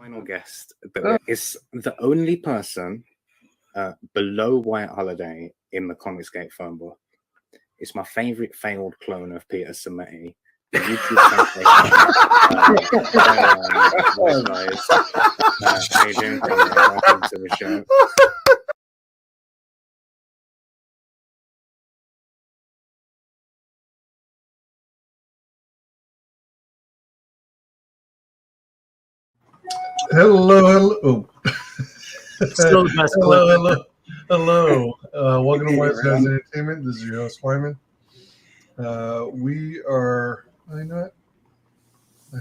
Final guest that is the only person below White Holiday in the Comicsgate phone book. It's my favorite failed clone of Peter Sammetti. The YouTube WyzGyz. How you doing? Welcome to the show. Hello. Still the best clip. Hello. Welcome to WyzGyzEntertainment. This is your host, Wyman. We are. I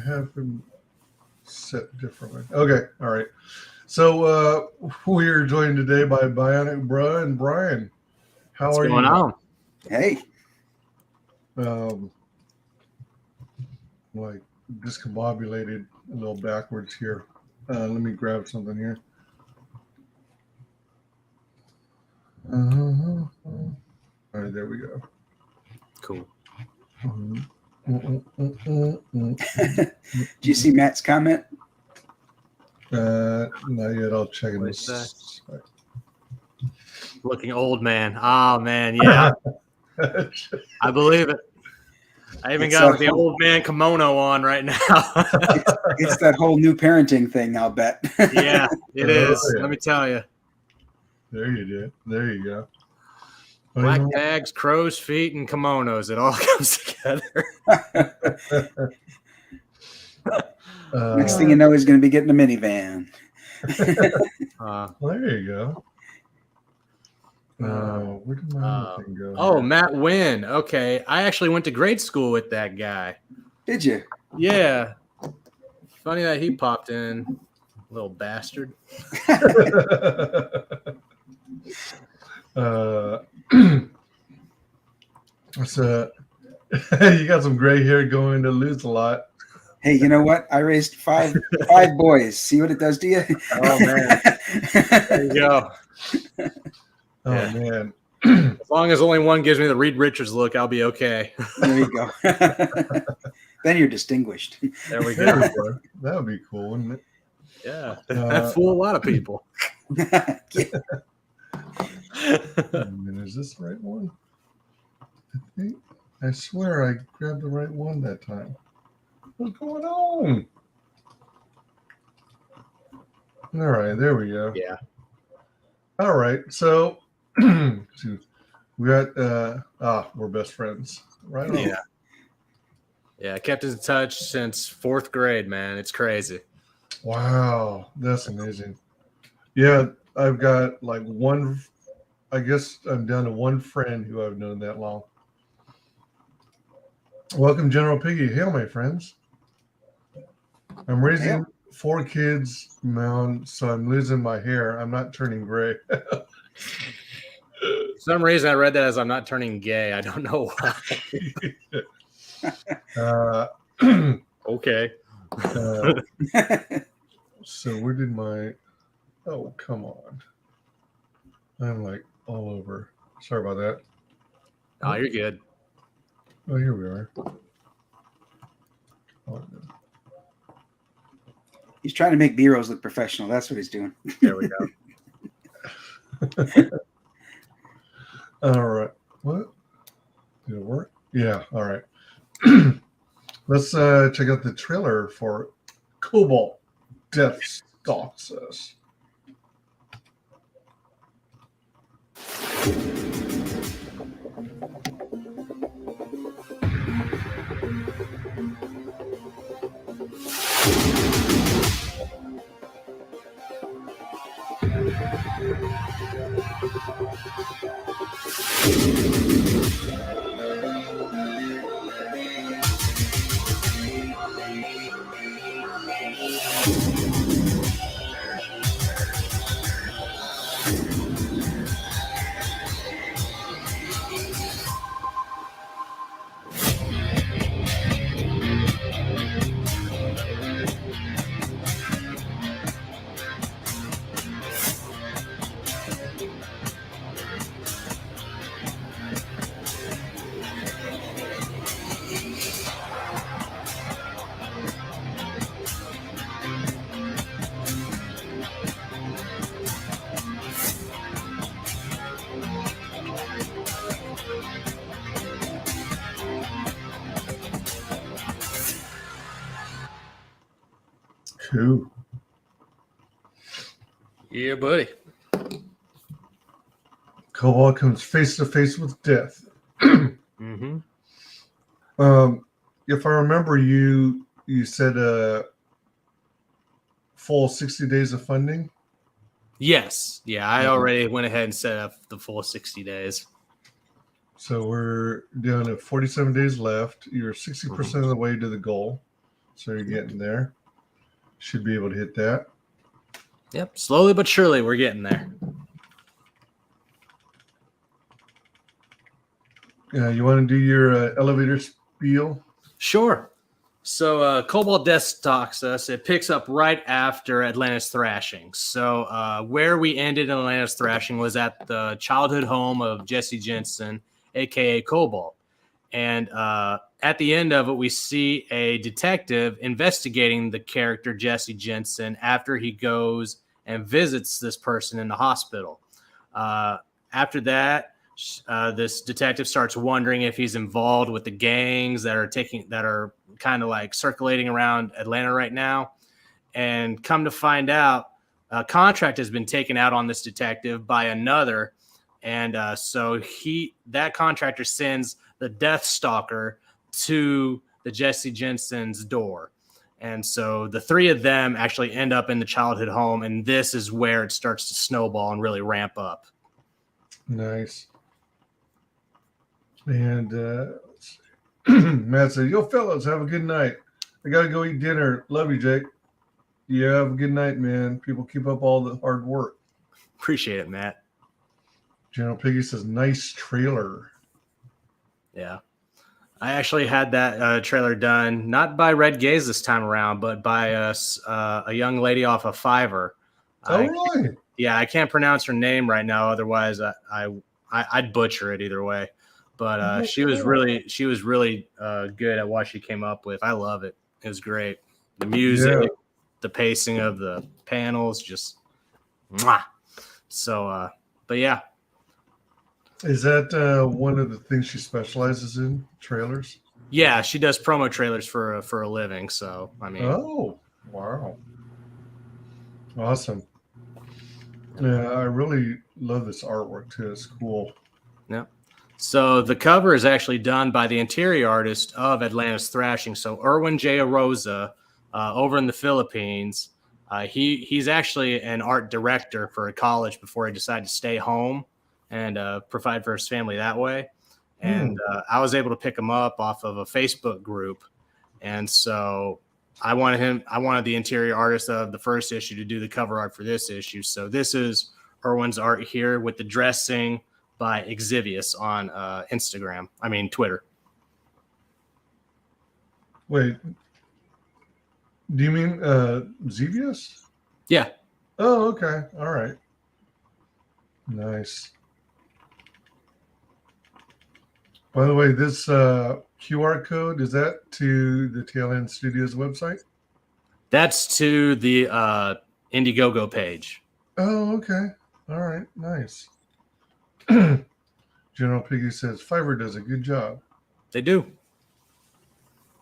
have them set differently. Okay. All right. So we are joined today by Bionic Bruh and Brian. How are you? What's going on? Hey. Like discombobulated a little backwards here. Let me grab something here. All right, there we go. Cool. Do you see Matt's comment? Not yet. I'll check it. Looking old, man. Oh, man. Yeah. I believe it. I even got the old man kimono on right now. It's that whole new parenting thing, I'll bet. Yeah, it is. Yeah. Let me tell you. There you do. There you go. Black bags, crow's feet, and kimonos. It all comes together. Next thing you know, he's going to be getting a minivan. There you go. Where did my other thing go? Oh, Matt Wynn. Okay. I actually went to grade school with that guy. Did you? Yeah. Funny that he popped in. Little bastard. So you got some gray hair going to lose a lot. Hey, you know what? I raised five boys. See what it does to you? Oh, man. There you go. Oh, Yeah. man. As long as only one gives me the Reed Richards look, I'll be okay. There you go. Then you're distinguished. There we There go. we go. That would be cool, wouldn't it? Yeah. That fool a lot of people. Yeah. Is this the right one? I swear I grabbed the right one that time. What's going on? All right, there we go. Yeah. All right, so we got we're best friends, right? Yeah. Yeah, I kept in touch since 4th grade, man. It's crazy. Wow, that's amazing. Yeah, I've got like one. I guess I'm down to one friend who I've known that long. Welcome, General Piggy. Hail, my friends. I'm raising 4 kids, man, so I'm losing my hair. I'm not turning gray. For some reason, I read that as I'm not turning gay. I don't know why. Okay. So where did my... Oh, come on. I'm like all over. Sorry about that. Oh, you're good. Oh, here we are. Oh, no. He's trying to make B-Rose look professional. That's what he's doing. There we go. All right. What? Did it work? Yeah. All right. Let's check out the trailer for Cobalt. Death Stalks Us. Cool. Yeah, buddy. Cobalt comes face to face with death. Mm-hmm. If I remember, you said full 60 days of funding. Yes. Yeah, I already went ahead and set up the full 60 days. So we're down to 47 days left. You're 60% of the way to the goal. So you're getting there. Should be able to hit that. Yep. Slowly but surely, we're getting there. You want to do your elevator spiel? Sure. So Cobalt Death stalks us. It picks up right after Atlantis Thrashing. So where we ended in Atlantis Thrashing was at the childhood home of Jesse Jensen, a.k.a. Cobalt. And at the end of it, we see a detective investigating the character Jesse Jensen after he goes and visits this person in the hospital. After that, this detective starts wondering if he's involved with the gangs that are kind of like circulating around Atlanta right now. And come to find out, a contract has been taken out on this detective by another. And so that contractor sends the Death Stalker to the Jesse Jensen's door. And so the three of them actually end up in the childhood home. And this is where it starts to snowball and really ramp up. Nice. And Matt said, "Yo, fellas, have a good night. I got to go eat dinner. Love you, Jake." Yeah, have a good night, man. People keep up all the hard work. Appreciate it, Matt. General Piggy says, "Nice trailer." Yeah. I actually had that trailer done, not by WyzGyz this time around, but by a young lady off of Fiverr. Oh, really? Yeah, I can't pronounce her name right now. Otherwise, I'd butcher it either way. But she was really good at what she came up with. I love it. It was great. The music, the pacing of the panels, just mwah. So, but yeah. Is that one of the things she specializes in, trailers? Yeah, she does promo trailers for a living. So, I mean. Oh, wow. Awesome. Yeah, I really love this artwork too. It's cool. Yeah. So the cover is actually done by the interior artist of Atlantis Thrashing. So Erwin J. Arosa over in the Philippines. He's actually an art director for a college before he decided to stay home and provide for his family that way. And I was able to pick him up off of a Facebook group. And so I wanted the interior artist of the first issue to do the cover art for this issue. So this is Erwin's art here with the dressing by Exvius on Twitter. Wait, do you mean Xevious? Yeah. Oh, okay. All right. Nice. By the way, this QR code, is that to the TaleEnd Studios website? That's to the Indiegogo page. Oh, okay. All right. Nice. General Piggy says Fiverr does a good job. They do.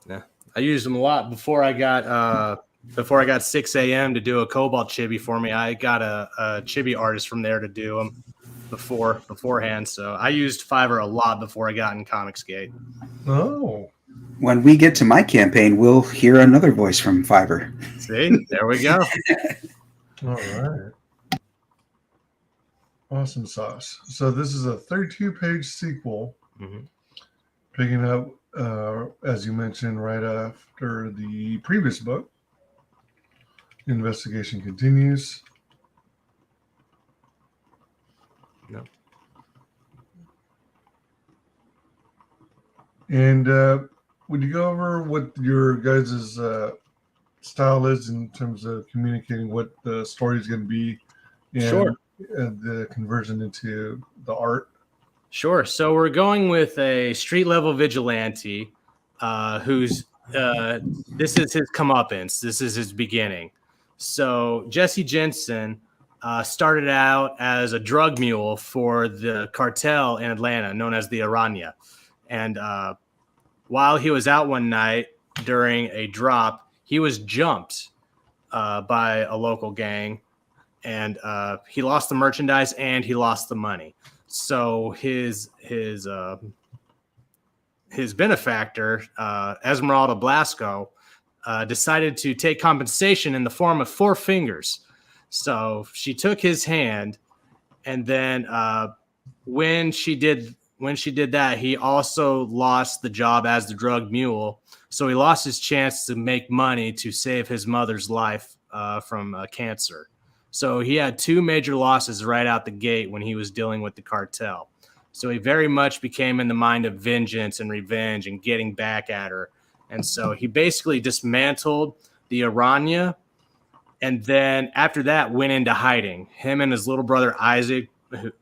Yeah, I used them a lot before I got 6 a.m. to do a Cobalt chibi for me. I got a chibi artist from there to do them beforehand. So I used Fiverr a lot before I got in Comicsgate. Oh. When we get to my campaign, we'll hear another voice from Fiverr. See, there we go. All right. Awesome sauce. So this is a 32-page sequel, picking up, as you mentioned, right after the previous book. Investigation continues. No. And would you go over what your guys' style is in terms of communicating what the story is going to be? And sure. The conversion into the art? Sure. So we're going with a street-level vigilante who's this is his comeuppance. This is his beginning. So Jesse Jensen started out as a drug mule for the cartel in Atlanta known as the Aranya. And while he was out one night during a drop, he was jumped by a local gang, and he lost the merchandise and he lost the money. So his benefactor, Esmeralda Blasco, decided to take compensation in the form of 4 fingers. So she took his hand, and then when she did that, he also lost the job as the drug mule. So he lost his chance to make money to save his mother's life from cancer. So he had 2 major losses right out the gate when he was dealing with the cartel. So he very much became in the mind of vengeance and revenge and getting back at her. And so he basically dismantled the Aranya, and then after that went into hiding. Him and his little brother Isaac,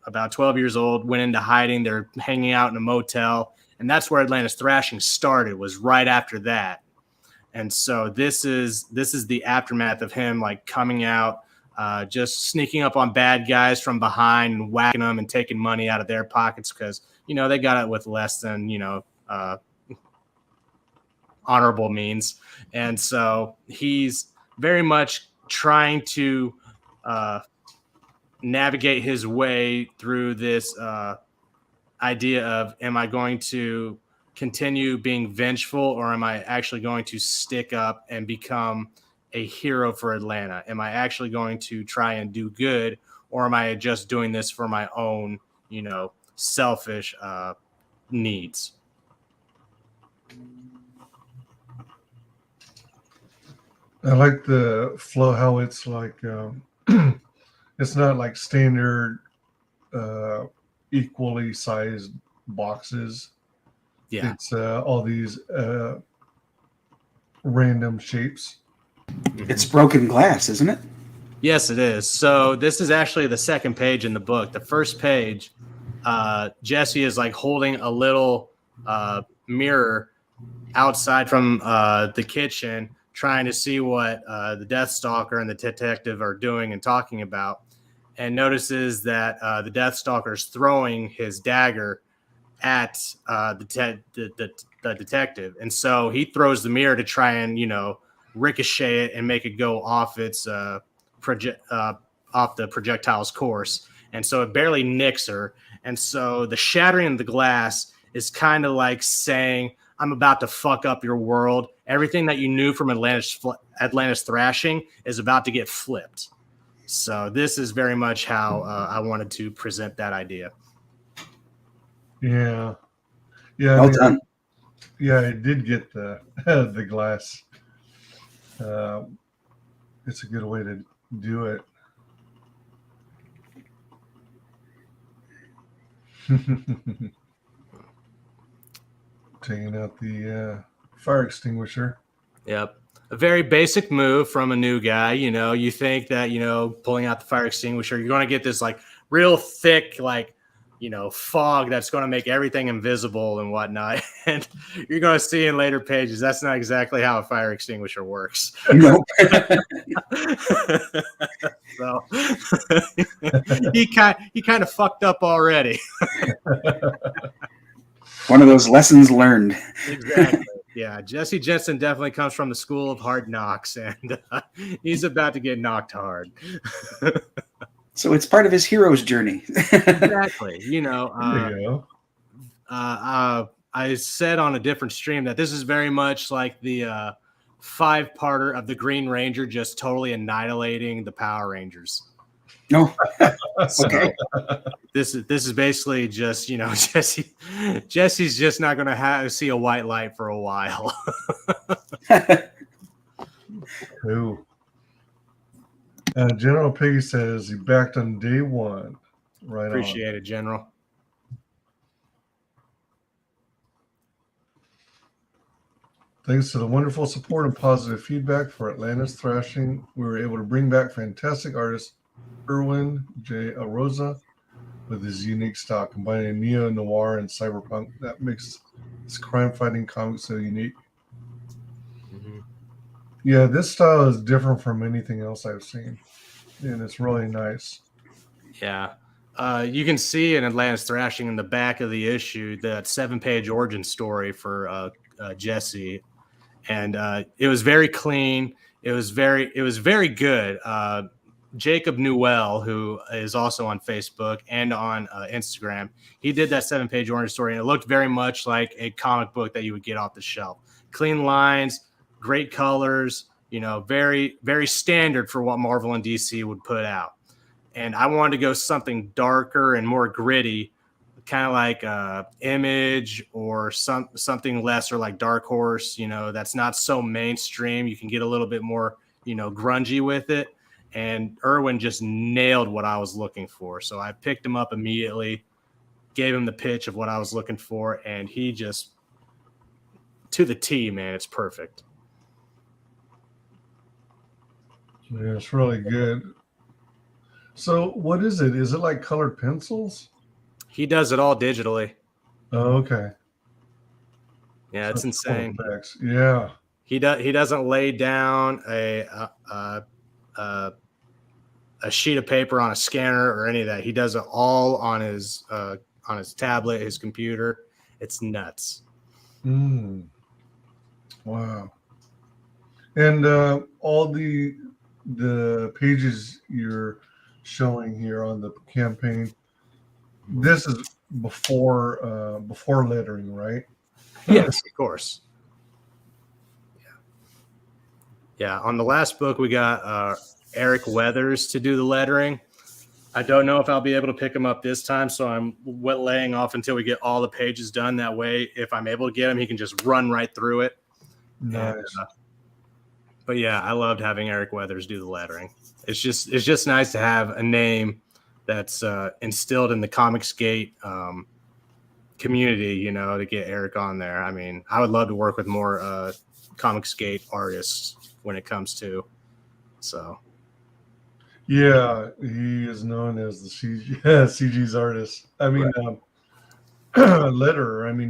about 12 years old, went into hiding. They're hanging out in a motel, and that's where Atlantis Thrashing started, was right after that. And so this is the aftermath of him like coming out, just sneaking up on bad guys from behind and whacking them and taking money out of their pockets because, you know, they got it with less than, you know, honorable means. And so he's very much trying to navigate his way through this idea of, am I going to continue being vengeful, or am I actually going to stick up and become a hero for Atlanta? Am I actually going to try and do good, or am I just doing this for my own, you know, selfish needs? I like the flow, how it's like, it's not like standard, equally sized boxes. Yeah. It's all these random shapes. It's broken glass, isn't it? Yes, it is. So this is actually the second page in the book. The first page, Jesse is like holding a little mirror outside from the kitchen, trying to see what the Death Stalker and the detective are doing and talking about, and notices that the Death Stalker is throwing his dagger at the detective. And so he throws the mirror to try and, you know, ricochet it and make it go off its off the projectile's course. And so it barely nicks her. And so the shattering of the glass is kind of like saying, I'm about to fuck up your world. Everything that you knew from Atlantis Thrashing is about to get flipped. So this is very much how I wanted to present that idea. Yeah. Yeah. Well done. Yeah, I did get the the glass. It's a good way to do it. Taking out the fire extinguisher. Yep. A very basic move from a new guy. You know, you think that, you know, pulling out the fire extinguisher, you're going to get this like real thick, like, you know, fog that's going to make everything invisible and whatnot. And you're going to see in later pages, that's not exactly how a fire extinguisher works. Nope. So he kind of fucked up already. One of those lessons learned. Exactly. Yeah, Jesse Jensen definitely comes from the school of hard knocks, and he's about to get knocked hard. So it's part of his hero's journey. Exactly. You know, There you go. I said on a different stream that this is very much like the 5-parter of the Green Ranger just totally annihilating the Power Rangers. No. So Okay. this is basically just, you know, Jesse's just not going to see a white light for a while. Ooh. General Piggy says he backed on day one. Right. Appreciate it, General. Thanks to the wonderful support and positive feedback for Atlantis Thrashing, we were able to bring back fantastic artist Erwin J. Arosa with his unique style, combining neo-noir and cyberpunk that makes this crime-fighting comic so unique. Mm-hmm. Yeah, this style is different from anything else I've seen, and it's really nice. Yeah. You can see in Atlantis Thrashing in the back of the issue that 7-page origin story for Jesse. And it was very clean. It was very good. Jacob Newell, who is also on Facebook and on Instagram, he did that 7-page origin story, and it looked very much like a comic book that you would get off the shelf. Clean lines, great colors, very, very standard for what Marvel and DC would put out. And I wanted to go something darker and more gritty, kind of like Image or something lesser like Dark Horse, that's not so mainstream. You can get a little bit more, grungy with it. And Irwin just nailed what I was looking for. So I picked him up immediately, gave him the pitch of what I was looking for, and he just, to the T, man, it's perfect. Yeah, it's really good. So what is it? Is it like colored pencils? He does it all digitally. Oh, okay. Yeah, it's insane. Cool effects. Yeah. He doesn't lay down a sheet of paper on a scanner or any of that. He does it all on his tablet, his computer. It's nuts. Wow. And all the pages you're showing here on the campaign, this is before lettering, right? Yes, of course. Yeah. On the last book, we got Eric Weathers to do the lettering. I don't know if I'll be able to pick him up this time, so I'm laying off until we get all the pages done. That way, if I'm able to get him, he can just run right through it. Nice. And, but yeah, I loved having Eric Weathers do the lettering. It's just nice to have a name that's instilled in the Comicsgate community, to get Eric on there. I mean, I would love to work with more Comicsgate artists when it comes to. So. Yeah, he is known as the CG's artist. I mean, letterer. I mean,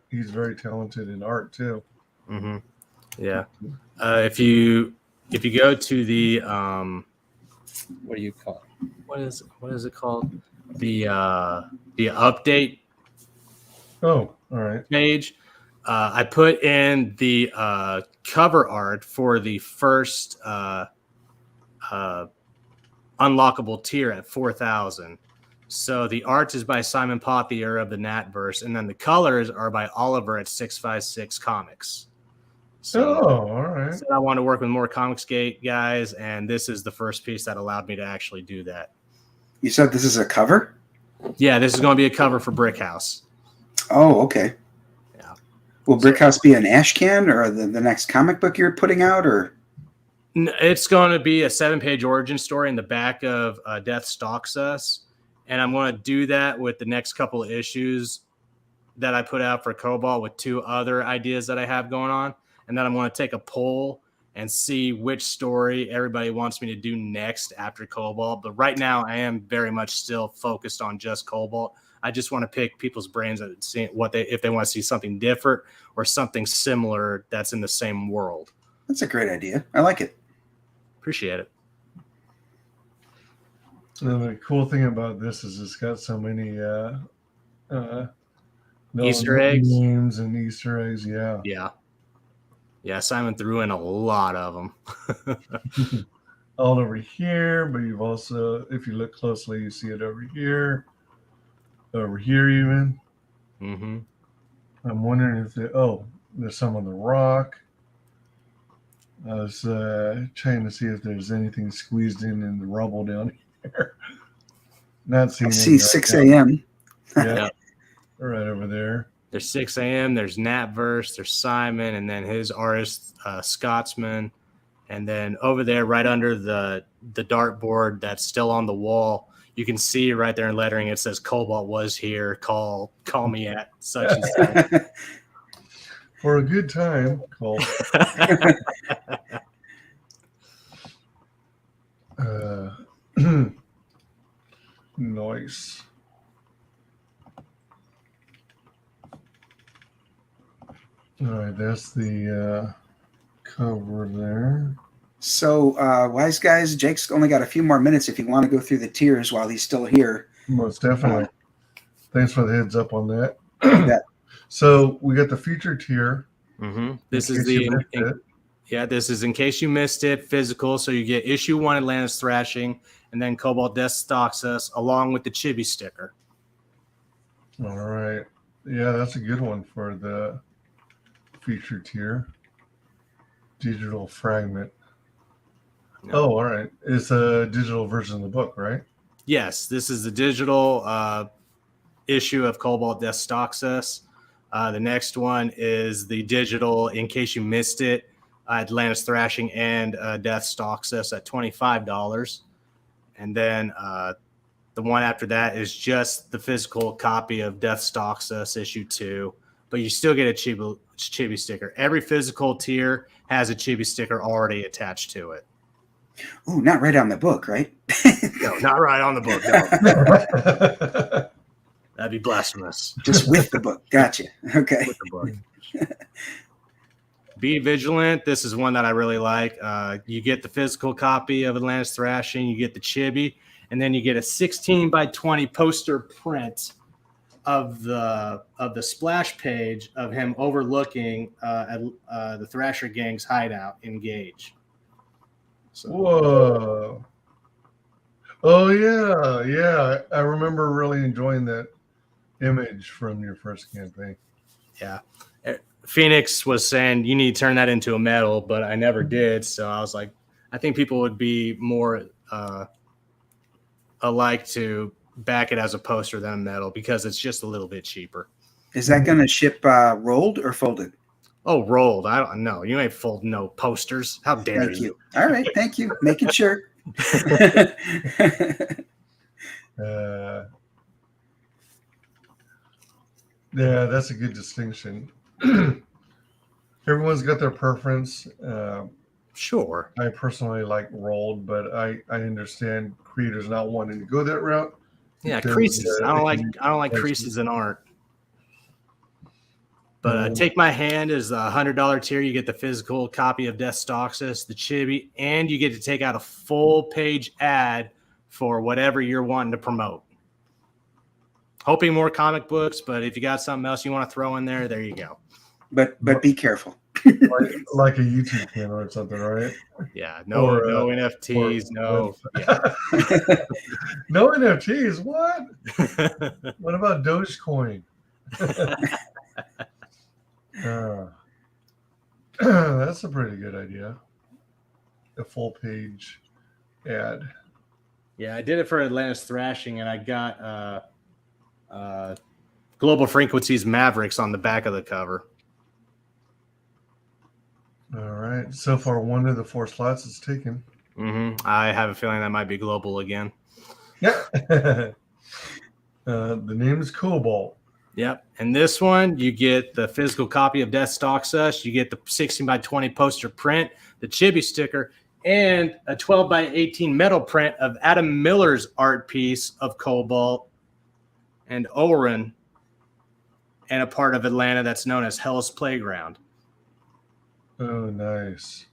he's very talented in art too. Mm-hmm. Yeah. If you go to the what do you call it? What is it called? The update. Oh, all right. Page. I put in the cover art for the first unlockable tier at 4,000. So the art is by Simon Pothier of the Natverse, and then the colors are by Oliver at 656 Comics. So, all right. So I want to work with more Comicsgate guys, and this is the first piece that allowed me to actually do that. You said this is a cover? Yeah, this is going to be a cover for Brick House. Oh, okay. Yeah. Will Brick House be an ash can or the next comic book you're putting out, or? It's going to be a 7-page origin story in the back of Death Stalks Us. And I'm going to do that with the next couple of issues that I put out for Cobalt with 2 other ideas that I have going on. And then I'm going to take a poll and see which story everybody wants me to do next after Cobalt. But right now I am very much still focused on just Cobalt. I just want to pick people's brains and see if they want to see something different or something similar that's in the same world. That's a great idea. I like it. Appreciate it. And the cool thing about this is it's got so many Easter eggs, names and Easter eggs. Yeah. Simon threw in a lot of them. All over here, but you've also, if you look closely, you see it over here even. Mm-hmm. I'm wondering if there's some on the rock. I was trying to see if there's anything squeezed in the rubble down here. Not seeing. I see 6 a.m. Yeah, right over there. There's 6 a.m. There's Natverse. There's Simon, and then his artist Scotsman, and then over there, right under the dartboard that's still on the wall, you can see right there in lettering. It says Cobalt was here. Call me at such and such. For a good time, Cole. Nice. All right, that's the cover there. So, WyzGyz, Jake's only got a few more minutes if you want to go through the tiers while he's still here. Most definitely. Thanks for the heads up on that. Yeah. So we got the feature tier. Mm-hmm. This is the Yeah, this is in case you missed it, physical. So you get issue 1 Atlantis Thrashing, and then Cobalt Death stocks us along with the chibi sticker. All right. Yeah, that's a good one for the feature tier. Digital fragment. No. Oh, all right. It's a digital version of the book, right? Yes, this is the digital issue of Cobalt Death stocks us. The next one is the digital, in case you missed it, Atlantis Thrashing and Death stalks us at $25. And then the one after that is just the physical copy of Death Stalks Us issue 2, but you still get a chibi sticker. Every physical tier has a chibi sticker already attached to it. Ooh, not right on the book, right? No, not right on the book. No. That'd be blasphemous. Just with the book. Gotcha. Okay. With the book. Be Vigilant. This is one that I really like. You get the physical copy of Atlantis Thrashing, you get the chibi, and then you get a 16 by 20 poster print of the splash page of him overlooking the Thrasher Gang's hideout in Gage. So, Whoa. Oh, yeah. Yeah. I remember really enjoying that image from your first campaign. yeah. Phoenix was saying you need to turn that into a medal, but I never did. So I was like, I think people would be more alike to back it as a poster than a medal because it's just a little bit cheaper. Is that going to ship rolled or folded? Oh, rolled. I don't know. You ain't folding no posters. How dare Thank you. All right. Thank you. Making sure. Yeah, that's a good distinction. Everyone's got their preference. Sure. I personally like rolled, but I understand creators not wanting to go that route. Yeah, because, creases. I don't like creases in art. But Take My Hand is the $100 tier. You get the physical copy of Death Stalks Us, the chibi, and you get to take out a full page ad for whatever you're wanting to promote. Hoping more comic books, but if you got something else you want to throw in there, there you go. But be careful. like a YouTube channel or something, right? Yeah, no NFTs, no. Yeah. No NFTs. What? What about Dogecoin? That's a pretty good idea. A full page ad. Yeah, I did it for Atlantis Thrashing, and I got Global Frequencies Mavericks on the back of the cover. All right. So far, one of the 4 slots is taken. Mm-hmm. I have a feeling that might be Global again. Yeah. The name is Cobalt. Yep. And this one, you get the physical copy of Death Stalks Us. You get the 16 by 20 poster print, the chibi sticker, and a 12 by 18 metal print of Adam Miller's art piece of Cobalt and Oren and a part of Atlanta that's known as Hell's Playground. Oh, nice.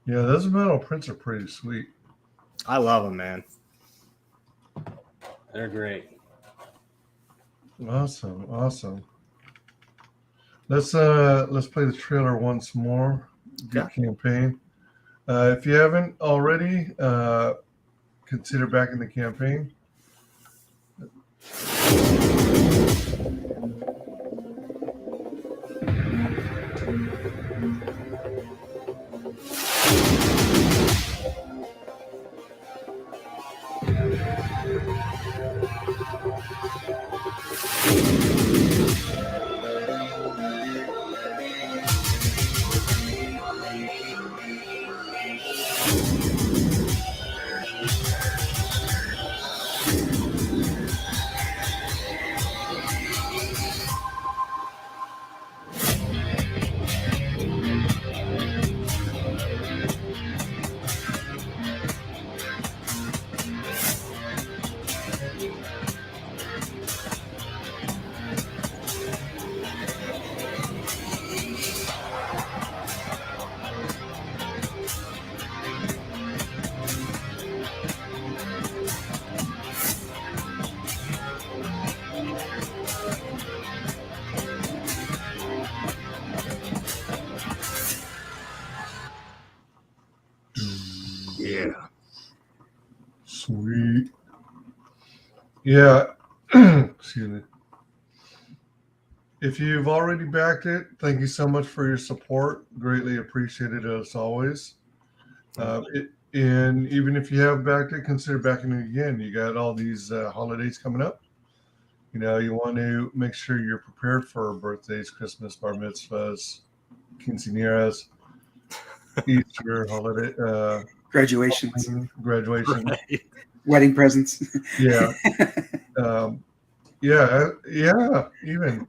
Yeah, those metal prints are pretty sweet. I love them, man. They're great. Awesome. Let's play the trailer once more. Good campaign. If you haven't already, consider backing the campaign. Yeah. Sweet. Yeah. Excuse me. If you've already backed it, thank you so much for your support. Greatly appreciated as always. And even if you have backed it, consider backing it again. You got all these holidays coming up. You know, you want to make sure you're prepared for birthdays, Christmas, bar mitzvahs, quinceañeras, Easter holiday, Graduations, graduation, Right. wedding presents. yeah, yeah. Even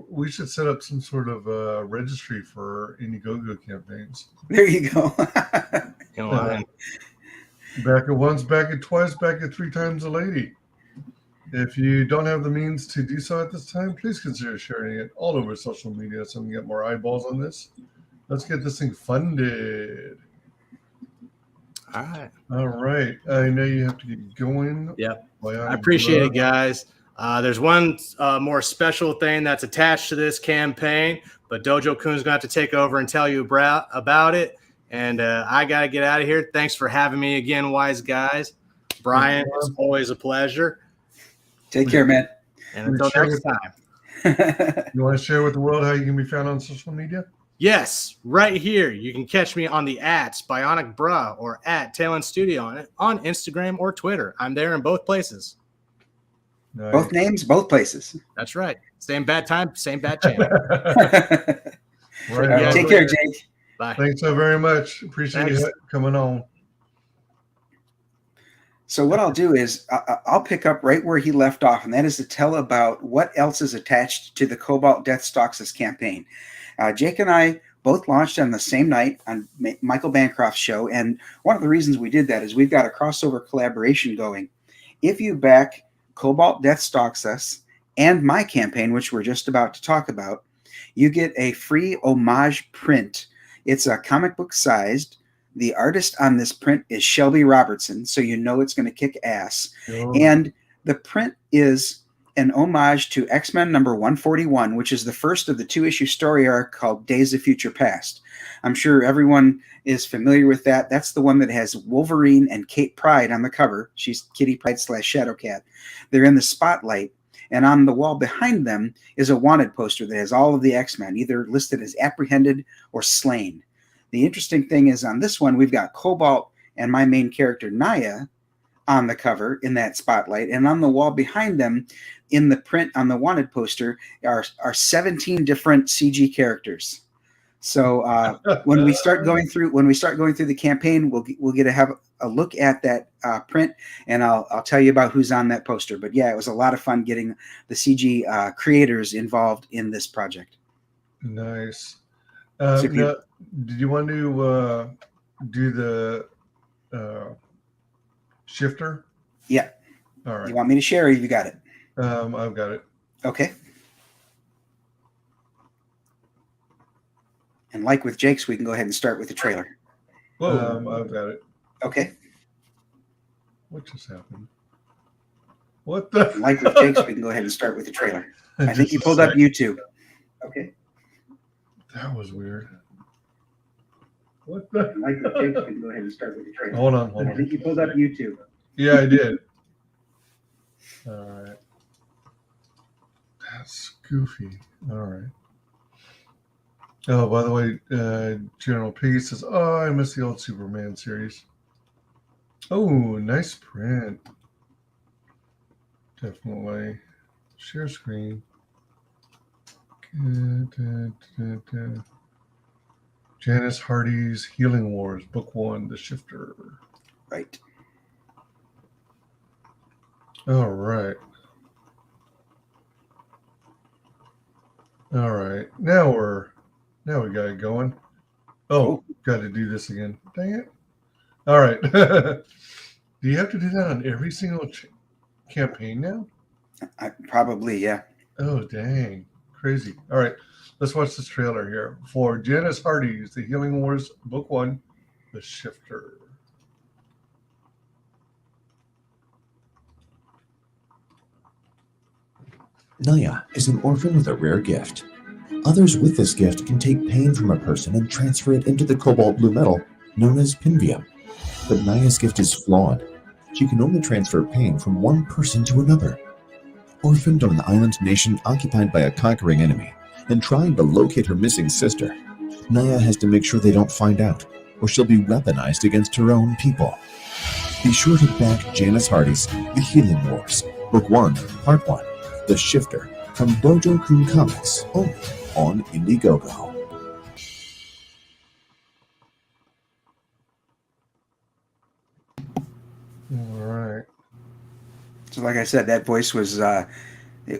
we should set up some sort of registry for Indiegogo campaigns. There you go. You know, Back it once, back it twice, back it 3 times a lady. If you don't have the means to do so at this time, please consider sharing it all over social media so we can get more eyeballs on this. Let's get this thing funded. all right. All right. I know you have to get going. Yep. Bionic I appreciate it, Bro. guys. There's one more special thing that's attached to this campaign, but Dojo Kun's going to have to take over and tell you about it. And I got to get out of here. Thanks for having me again, WyzGyz. Brian, it's always a pleasure. Take care, man. And until next time. You want to share with the world how you can be found on social media? Yes, right here. You can catch me on the @Bionic Bra or @TaleEnd Studio on Instagram or Twitter. I'm there in both places. Nice. Both names, both places. That's right. Same bad time, same bad channel. Right on. Take care, Jake. Bye. Thanks so very much. Appreciate Thanks. you coming on. So what I'll do is I'll pick up right where he left off, and that is to tell about what else is attached to the Cobalt Deathstalks campaign. Jake and I both launched on the same night on Michael Bancroft's show, and one of the reasons we did that is we've got a crossover collaboration going. If you back Cobalt Deathstalks Us and my campaign, which we're just about to talk about, you get a free homage print. It's a comic book sized. The artist on this print is Shelby Robertson, so you know it's going to kick ass. Oh. And the print is an homage to X-Men number 141, which is the first of the 2-issue story arc called Days of Future Past. I'm sure everyone is familiar with that. That's the one that has Wolverine and Kate Pryde on the cover. She's Kitty Pryde / Shadowcat. They're in the spotlight, and on the wall behind them is a wanted poster that has all of the X-Men, either listed as apprehended or slain. The interesting thing is on this one, we've got Cobalt and my main character, Naya, on the cover in that spotlight. And on the wall behind them, in the print on the wanted poster, are 17 different CG characters. So when we start going through the campaign, we'll get to have a look at that print, and I'll tell you about who's on that poster. But yeah, it was a lot of fun getting the CG creators involved in this project. Nice. So Now, did you want to do the shifter? Yeah. All right. You want me to share, or you got it? I've got it. Okay. And like with Jake's, we can go ahead and start with the trailer. I've got it. Okay. What just happened? What the? And like with Jake's, we can go ahead and start with the trailer. I think you pulled up YouTube. Okay. That was weird. What the? And like with Jake's, we can go ahead and start with the trailer. Hold on. I think you pulled up YouTube. Yeah, I did. All right. That's goofy. All right. Oh, by the way, General Piggy says, "Oh, I miss the old Superman series." Oh, nice print. Definitely. Share screen. Janice Hardy's Healing Wars, Book 1, The Shifter. Right. All right. All right. Now we got it going. Oh, got to do this again. Dang it. All right. Do you have to do that on every single campaign now? Probably, yeah. Oh, dang. Crazy. All right. Let's watch this trailer here for Janice Hardy's The Healing Wars, Book 1, The Shifter. Naya is an orphan with a rare gift. Others with this gift can take pain from a person and transfer it into the cobalt blue metal known as pinvium. But Naya's gift is flawed. She can only transfer pain from one person to another. Orphaned on an island nation occupied by a conquering enemy, and trying to locate her missing sister, Naya has to make sure they don't find out, or she'll be weaponized against her own people. Be sure to back Janice Hardy's The Healing Wars, Book 1, Part 1, The Shifter, from DojoKunComics, only on Indiegogo. All right. So like I said, that voice was, I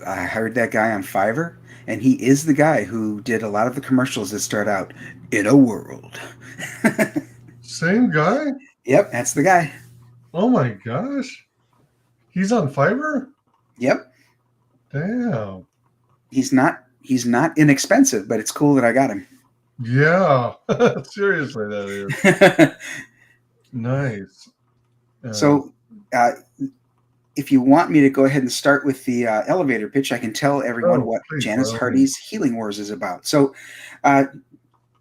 heard that guy on Fiverr, and he is the guy who did a lot of the commercials that start out, "In a world." Same guy? Yep, that's the guy. Oh my gosh. He's on Fiverr? Yep. Damn. He's not inexpensive, but it's cool that I got him. Yeah. Seriously, that is. Nice. So, if you want me to go ahead and start with the elevator pitch, I can tell everyone what please, Janice bro. Hardy's Healing Wars is about. So,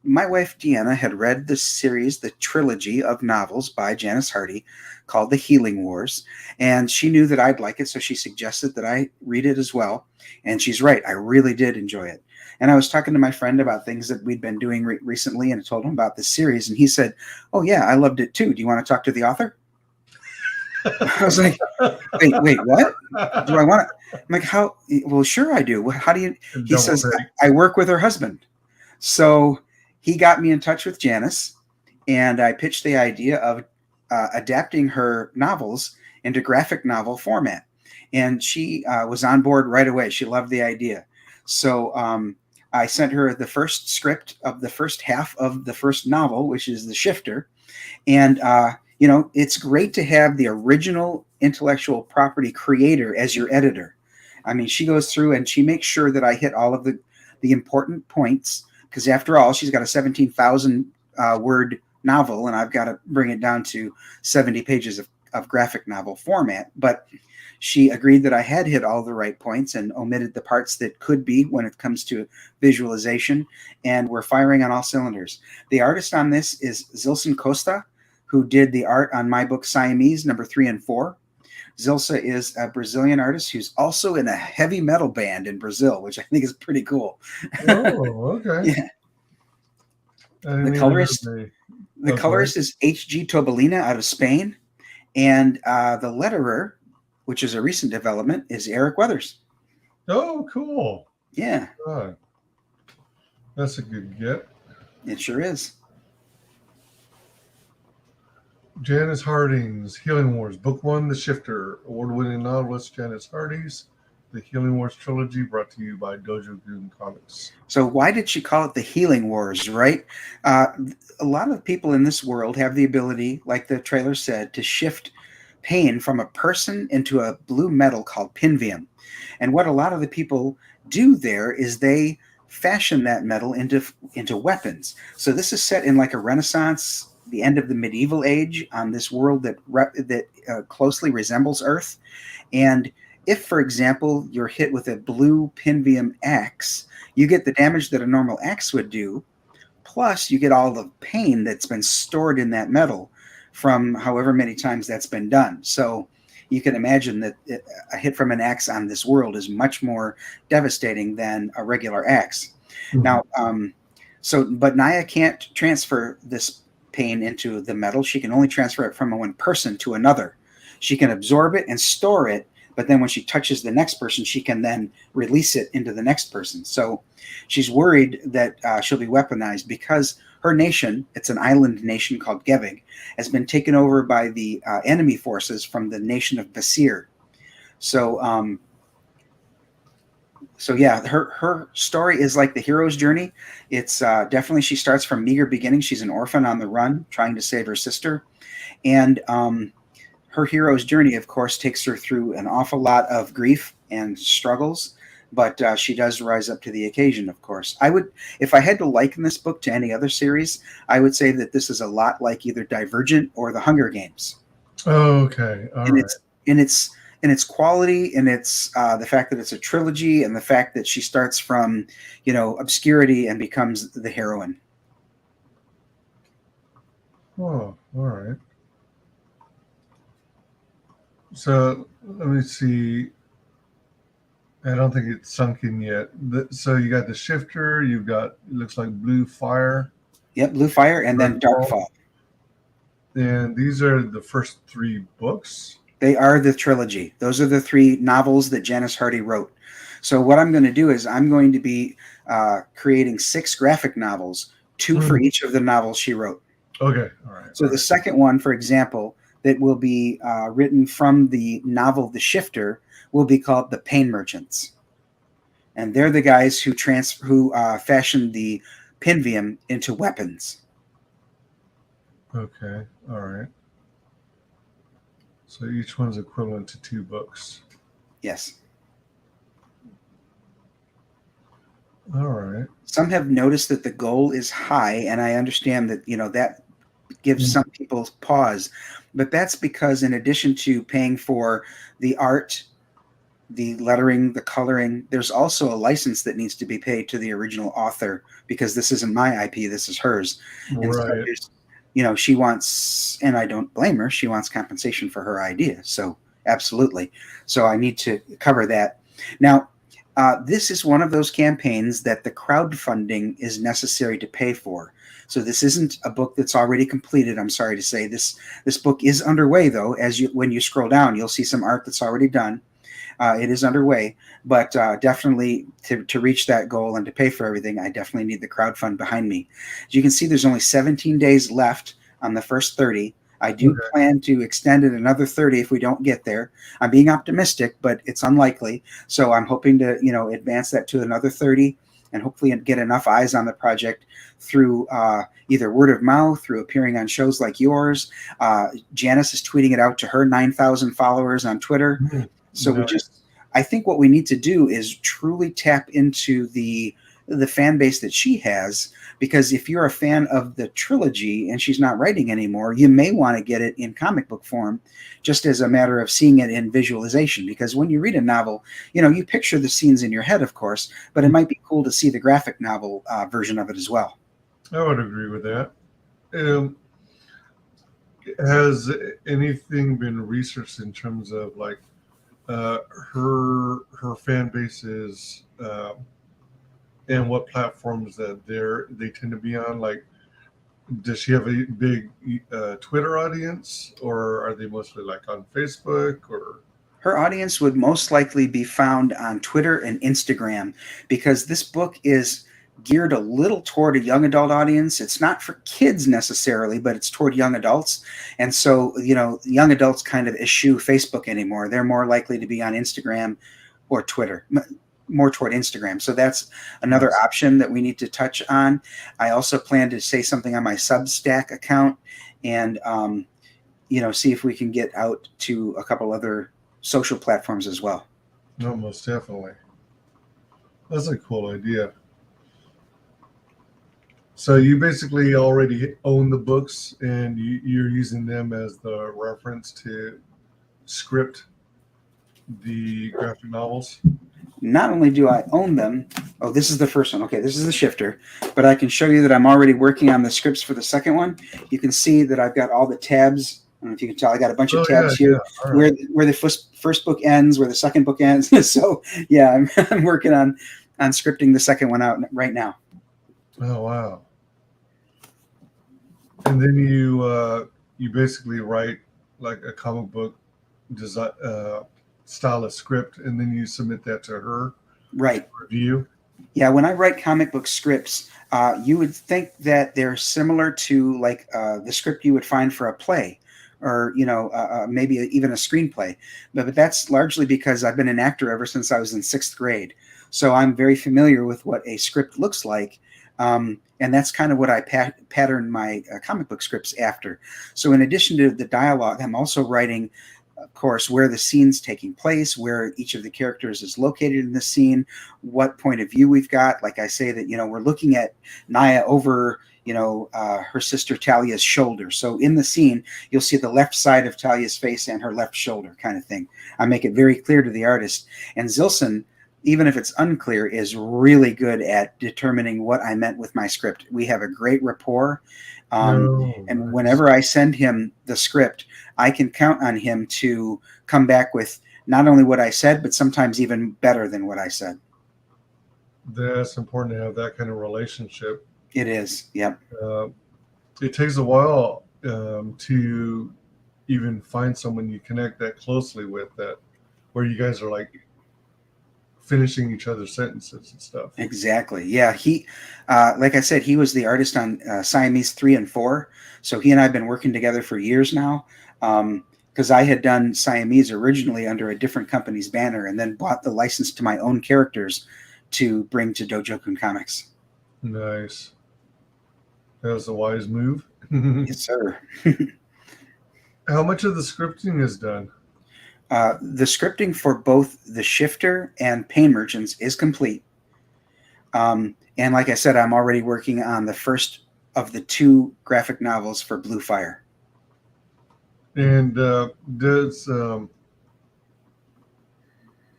my wife Deanna had read the series, the trilogy of novels by Janice Hardy called The Healing Wars, and she knew that I'd like it, so she suggested that I read it as well. And she's right, I really did enjoy it. And I was talking to my friend about things that we'd been doing recently, and I told him about the series, and he said, "Oh yeah, I loved it too. Do you want to talk to the author?" I was like, wait, what? Do I want to? I'm like, how? Well, sure I do. How do you? He says, I work with her husband. So he got me in touch with Janice, and I pitched the idea of adapting her novels into graphic novel format. And she was on board right away. She loved the idea. So I sent her the first script of the first half of the first novel, which is The Shifter. And it's great to have the original intellectual property creator as your editor. I mean, she goes through and she makes sure that I hit all of the important points, because after all, she's got a 17,000 word novel, and I've got to bring it down to 70 pages of graphic novel format. But she agreed that I had hit all the right points and omitted the parts that could be when it comes to visualization, and we're firing on all cylinders. The artist on this is Zilson Costa, who did the art on my book Siamese number 3 and 4. Zilsa is a Brazilian artist who's also in a heavy metal band in Brazil, which I think is pretty cool. Oh, okay. Yeah. The colorist is H.G. Tobalina out of Spain, and the letterer, which is a recent development, is Eric Weathers. Oh, cool. Yeah. God. That's a good get. It sure is. Janice Harding's Healing Wars, Book 1, The Shifter, award-winning novelist Janice Hardy's The Healing Wars trilogy, brought to you by DojoKunComics. So why did she call it The Healing Wars, right? A lot of people in this world have the ability, like the trailer said, to shift pain from a person into a blue metal called pinvium. And what a lot of the people do there is they fashion that metal into weapons. So this is set in like a Renaissance, the end of the medieval age, on this world that closely resembles Earth. And if, for example, you're hit with a blue pinvium axe, you get the damage that a normal axe would do, plus you get all the pain that's been stored in that metal from however many times that's been done. So you can imagine that a hit from an axe on this world is much more devastating than a regular axe. Mm-hmm. Now, but Naya can't transfer this pain into the metal. She can only transfer it from one person to another. She can absorb it and store it, but then when she touches the next person, she can then release it into the next person. So she's worried that she'll be weaponized because her nation, it's an island nation called Gevig, has been taken over by the enemy forces from the nation of Basir. So yeah, her story is like the hero's journey. It's definitely, she starts from meager beginnings. She's an orphan on the run, trying to save her sister. And her hero's journey, of course, takes her through an awful lot of grief and struggles, but she does rise up to the occasion, of course. If I had to liken this book to any other series, I would say that this is a lot like either Divergent or The Hunger Games. Oh, okay. All right. Its quality, and its the fact that it's a trilogy, and the fact that she starts from, obscurity and becomes the heroine. Oh, all right. So let me see. I don't think it's sunk in yet. So you got the shifter. You've got, it looks like blue fire. Yep, Blue Fire and then Darkfall. And these are the first 3 books. They are the trilogy. Those are the 3 novels that Janice Hardy wrote. So what I'm going to do is I'm going to be creating 6 graphic novels, 2 for each of the novels she wrote. Okay, all right. So the second one, for example, that will be written from the novel The Shifter will be called The Pain Merchants. And they're the guys who fashioned the Pinvium into weapons. Okay, all right. So each one's equivalent to 2 books. Yes. All right. Some have noticed that the goal is high, and I understand that, that gives some people pause. But that's because in addition to paying for the art, the lettering, the coloring, there's also a license that needs to be paid to the original author, because this isn't my IP, this is hers. And Right. so she wants, and I don't blame her, she wants compensation for her idea. So absolutely. So I need to cover that. Now, this is one of those campaigns that the crowdfunding is necessary to pay for. So this isn't a book that's already completed. I'm sorry to say this book is underway, though. When you scroll down, you'll see some art that's already done. It is underway, but definitely to reach that goal and to pay for everything, I definitely need the crowdfund behind me. As you can see, there's only 17 days left on the first 30. I do plan to extend it another 30 if we don't get there. I'm being optimistic, but it's unlikely. So I'm hoping to, advance that to another 30 and hopefully get enough eyes on the project through either word of mouth, through appearing on shows like yours. Janice is tweeting it out to her 9,000 followers on Twitter. Mm-hmm. So I think what we need to do is truly tap into the fan base that she has, because if you're a fan of the trilogy and she's not writing anymore, you may want to get it in comic book form, just as a matter of seeing it in visualization. Because when you read a novel, you picture the scenes in your head, of course, but it might be cool to see the graphic novel version of it as well. I would agree with that. Has anything been researched in terms of like her fan bases and what platforms that they tend to be on? Like, does she have a big Twitter audience, or are they mostly like on Facebook? Or her audience would most likely be found on Twitter and Instagram, because this book is geared a little toward a young adult audience. It's not for kids necessarily, but it's toward young adults. And so, young adults kind of eschew Facebook anymore. They're more likely to be on Instagram or Twitter, more toward Instagram. So that's another option that we need to touch on. I also plan to say something on my Substack account and, see if we can get out to a couple other social platforms as well. No, most definitely. That's a cool idea. So you basically already own the books and you're using them as the reference to script the graphic novels? Not only do I own them, this is the first one. Okay, this is the shifter, but I can show you that I'm already working on the scripts for the second one. You can see that I've got all the tabs. I don't know if you can tell. I got a bunch of tabs here right. where the first book ends, where the second book ends. So yeah, I'm working on scripting the second one out right now. Oh wow. And then you basically write like a comic book design style of script, and then you submit that to her. Right. Review. Yeah, when I write comic book scripts, you would think that they're similar to like the script you would find for a play, or maybe even a screenplay. But that's largely because I've been an actor ever since I was in 6th grade, so I'm very familiar with what a script looks like. And that's kind of what I pattern my comic book scripts after. So in addition to the dialogue, I'm also writing, of course, where the scene's taking place, where each of the characters is located in the scene, what point of view we've got. Like I say that, we're looking at Naya over, her sister Talia's shoulder. So in the scene, you'll see the left side of Talia's face and her left shoulder kind of thing. I make it very clear to the artist. And Zilson even if it's unclear, is really good at determining what I meant with my script. We have a great rapport. And nice. whenever I send him the script, I can count on him to come back with not only what I said, but sometimes even better than what I said. That's important to have that kind of relationship. It is. Yep. It takes a while to even find someone you connect that closely with, that where you guys are like finishing each other's sentences and stuff. Exactly. Yeah. He, like I said, he was the artist on Siamese 3 and 4. So he and I have been working together for years now. Because I had done Siamese originally under a different company's banner and then bought the license to my own characters to bring to DojoKunComics. Nice. That was a wise move. Yes, sir. How much of the scripting is done? The scripting for both the Shifter and Pain Merchants is complete. And like I said, I'm already working on the first of the 2 graphic novels for Blue Fire. And does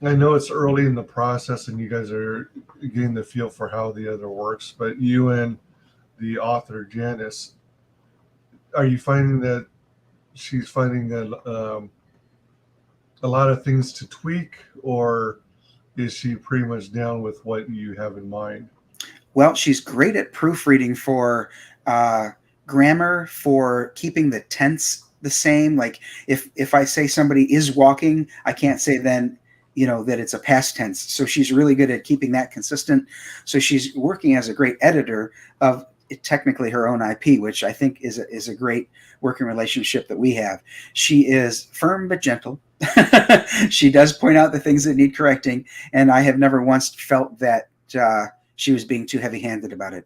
I know it's early in the process and you guys are getting the feel for how the other works, but you and the author Janice, are you finding that she's finding a lot of things to tweak, or is she pretty much down with what you have in mind? Well, she's great at proofreading for grammar, for keeping the tense the same. Like if I say somebody is walking, I can't say then, that it's a past tense. So she's really good at keeping that consistent. So she's working as a great editor of technically her own IP, which I think is a great working relationship that we have. She is firm but gentle. She does point out the things that need correcting, and I have never once felt that she was being too heavy-handed about it.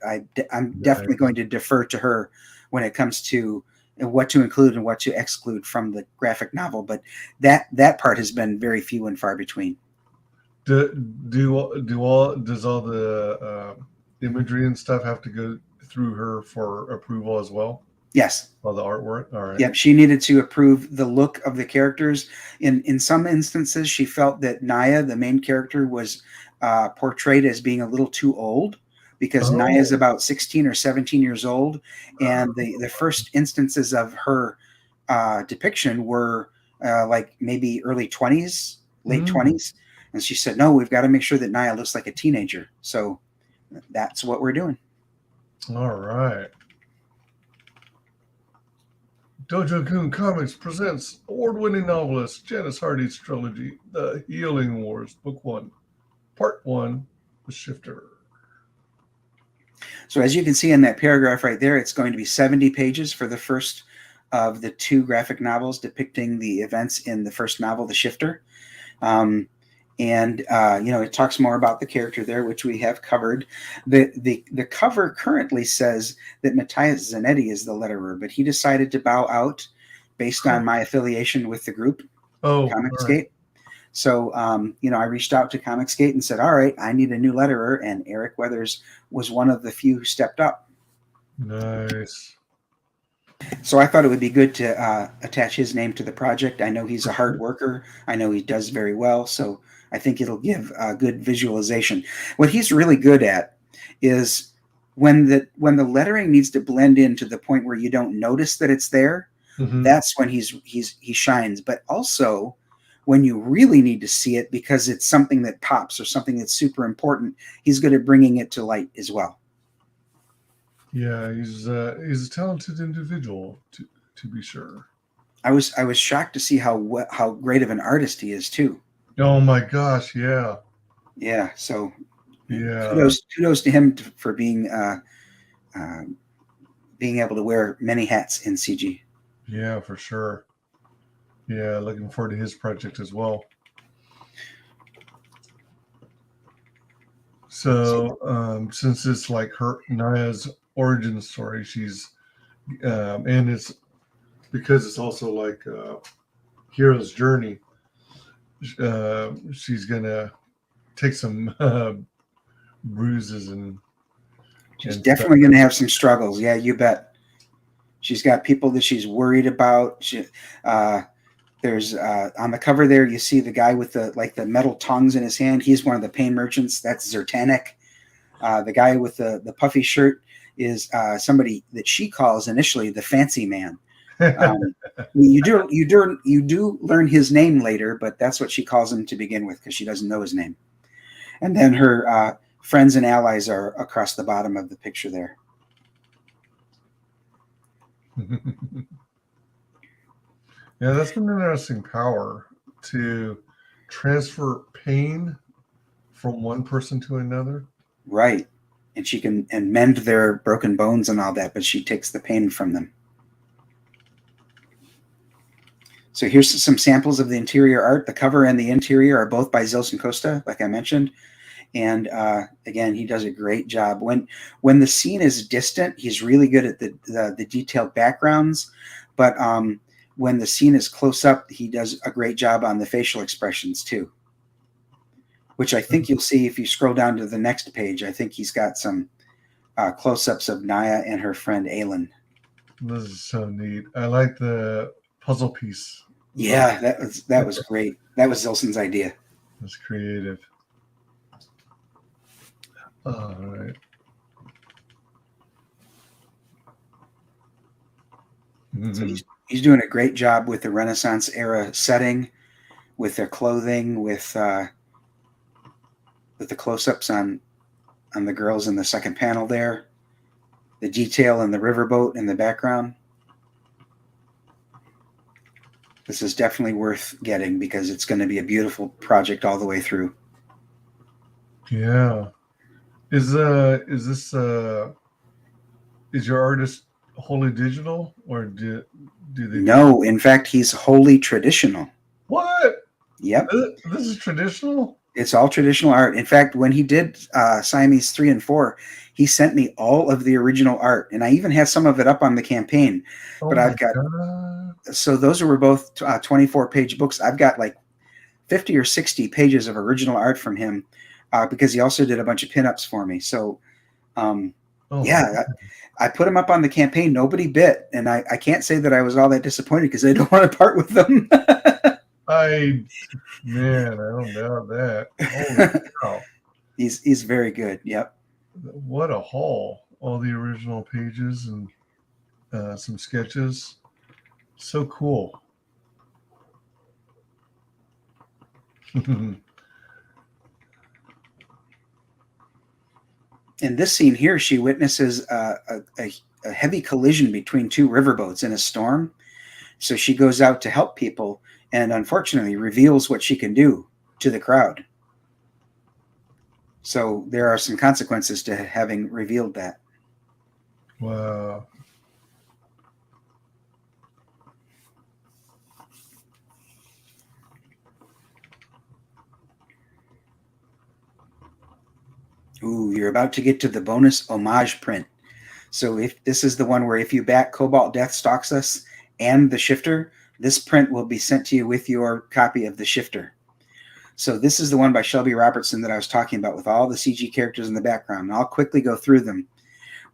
I'm definitely going to defer to her when it comes to what to include and what to exclude from the graphic novel, but that part has been very few and far between. Does all the imagery and stuff have to go through her for approval as well? Yes. All the artwork? All right. Yep, she needed to approve the look of the characters. In some instances, she felt that Naya, the main character, was portrayed as being a little too old, because Naya is about 16 or 17 years old, and the first instances of her depiction were like maybe early 20s, late 20s. And she said, no, we've got to make sure that Naya looks like a teenager. So that's what we're doing. All right. DojoKunComics presents award-winning novelist Janice Hardy's trilogy, The Healing Wars, Book 1, Part 1, The Shifter. So as you can see in that paragraph right there, it's going to be 70 pages for the first of the 2 graphic novels depicting the events in the first novel, The Shifter. It talks more about the character there, which we have covered. The cover currently says that Matthias Zanetti is the letterer, but he decided to bow out based on my affiliation with the group, Comicsgate. Right. So, I reached out to Comicsgate and said, all right, I need a new letterer, and Eric Weathers was one of the few who stepped up. Nice. So I thought it would be good to attach his name to the project. I know he's a hard worker. I know he does very well, so I think it'll give a good visualization. What he's really good at is when the lettering needs to blend in to the point where you don't notice that it's there. Mm-hmm. That's when he shines. But also when you really need to see it because it's something that pops or something that's super important, he's good at bringing it to light as well. Yeah, he's a talented individual, to be sure. I was shocked to see how great of an artist he is too. Oh my gosh, yeah. Yeah, so yeah. Kudos to him for being able to wear many hats in CG. Yeah, for sure. Yeah, looking forward to his project as well. So, since it's like Naya's origin story, she's and it's because it's also like hero's journey. She's gonna take some bruises and she's definitely gonna have some struggles. Yeah, you bet. She's got people that she's worried about. There's on the cover there, you see the guy with the metal tongs in his hand. He's one of the pain merchants. That's Zertanic. The guy with the puffy shirt is somebody that she calls initially the fancy man. You do learn his name later, but that's what she calls him to begin with because she doesn't know his name. And then her friends and allies are across the bottom of the picture there. Yeah, that's an interesting power to transfer pain from one person to another. Right. And she can mend their broken bones and all that, but she takes the pain from them. So here's some samples of the interior art. The cover and the interior are both by Zilson Costa, like I mentioned. And again, he does a great job. When the scene is distant, he's really good at the detailed backgrounds. But when the scene is close up, he does a great job on the facial expressions too, which I think you'll see if you scroll down to the next page. I think he's got some close-ups of Naya and her friend Aelin. This is so neat. I like the puzzle piece. Yeah, that was great. That was Zilson's idea. That's creative. All right. So he's doing a great job with the Renaissance era setting, with their clothing, with the close-ups on the girls in the second panel there, the detail in the riverboat in the background. This is definitely worth getting because it's going to be a beautiful project all the way through. Yeah. Is your artist wholly digital, or do they? No, in fact, he's wholly traditional. What? Yep. This is traditional? It's all traditional art. In fact, when he did Siamese 3 and 4, he sent me all of the original art, and I even have some of it up on the campaign. But I've got so those were both 24-page books. I've got like 50 or 60 pages of original art from him because he also did a bunch of pinups for me. So, I put them up on the campaign. Nobody bit, and I can't say that I was all that disappointed because I don't want to part with them. I don't know that. Holy cow. He's very good. Yep. What a haul. All the original pages and some sketches. So cool. In this scene here, she witnesses a heavy collision between two riverboats in a storm. So she goes out to help people and unfortunately reveals what she can do to the crowd. So there are some consequences to having revealed that. Wow. Ooh, you're about to get to the bonus homage print. So if this is the one where if you back Cobalt Death Stalks Us and the Shifter, this print will be sent to you with your copy of the Shifter. So this is the one by Shelby Robertson that I was talking about with all the CG characters in the background. And I'll quickly go through them.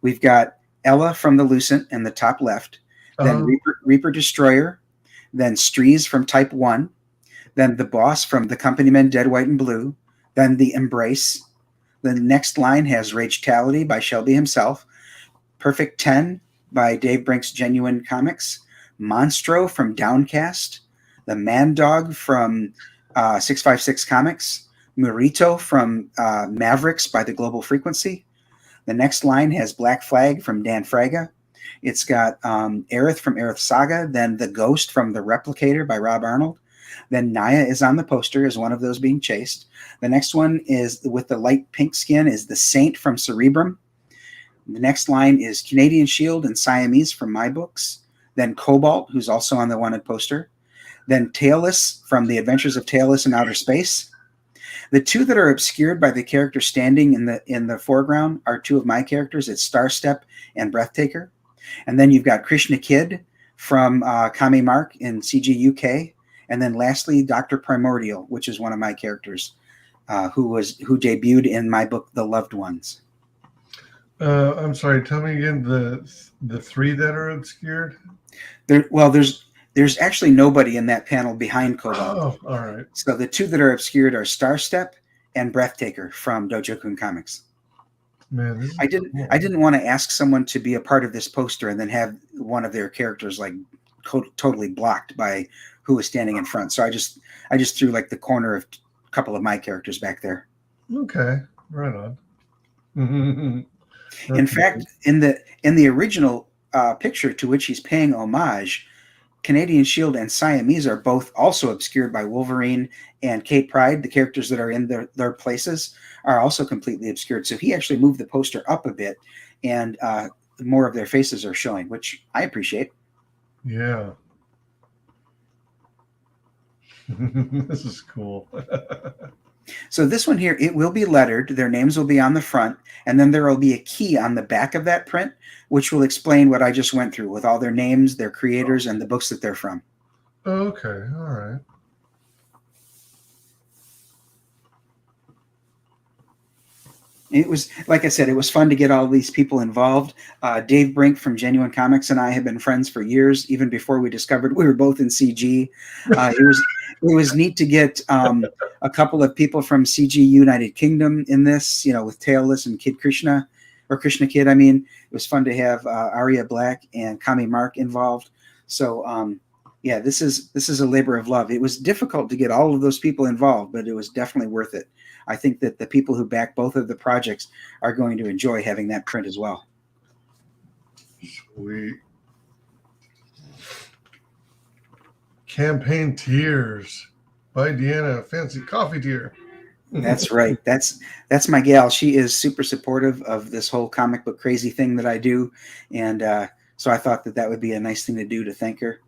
We've got Ella from the Lucent in the top left, then Reaper Destroyer, then Strees from Type 1, then the Boss from The Company Men Dead, White, and Blue, then the Embrace. The next line has Ragetality by Shelby himself, Perfect 10 by Dave Brink's Genuine Comics, Monstro from Downcast, the Man Dog from 656 Comics, Murito from Mavericks by the Global Frequency. The next line has Black Flag from Dan Fraga. It's got Aerith from Aerith Saga, then The Ghost from The Replicator by Rob Arnold. Then Naya is on the poster as one of those being chased. The next one is with the light pink skin is the Saint from Cerebrum. The next line is Canadian Shield and Siamese from my books. Then Cobalt, who's also on the wanted poster. Then Tailless from The Adventures of Tailless in Outer Space. The two that are obscured by the character standing in the foreground are two of my characters. It's Starstep and Breathtaker. And then you've got Krishna Kid from Kami Mark in CG UK. And then lastly, Dr. Primordial, which is one of my characters who debuted in my book, The Loved Ones. I'm sorry, tell me again the three that are obscured. There's There's actually nobody in that panel behind Cobalt. Oh, all right. So the two that are obscured are Star Step and Breathtaker from DojoKunComics. Man, this is I didn't cool. I didn't want to ask someone to be a part of this poster and then have one of their characters like totally blocked by who was standing in front. So I just threw like the corner of a couple of my characters back there. Okay, right on. In fact, in the original picture to which he's paying homage, Canadian Shield and Siamese are both also obscured by Wolverine and Kate Pride. The characters that are in their places are also completely obscured. So he actually moved the poster up a bit, and more of their faces are showing, which I appreciate. Yeah. This is cool. So this one here, it will be lettered. Their names will be on the front, and then there will be a key on the back of that print, which will explain what I just went through with all their names, their creators, and the books that they're from. Okay, all right. It was, like I said, it was fun to get all these people involved. Dave Brink from Genuine Comics and I have been friends for years, even before we discovered we were both in CG. It was neat to get a couple of people from CG United Kingdom in this, with Tailless and Kid Krishna, or Krishna Kid. I mean, it was fun to have Aria Black and Kami Mark involved. So, yeah, this is a labor of love. It was difficult to get all of those people involved, but it was definitely worth it. I think that the people who back both of the projects are going to enjoy having that print as well. Sweet. Campaign Tears by Deanna, fancy coffee tier. That's right. That's my gal. She is super supportive of this whole comic book crazy thing that I do, and so I thought that would be a nice thing to do to thank her.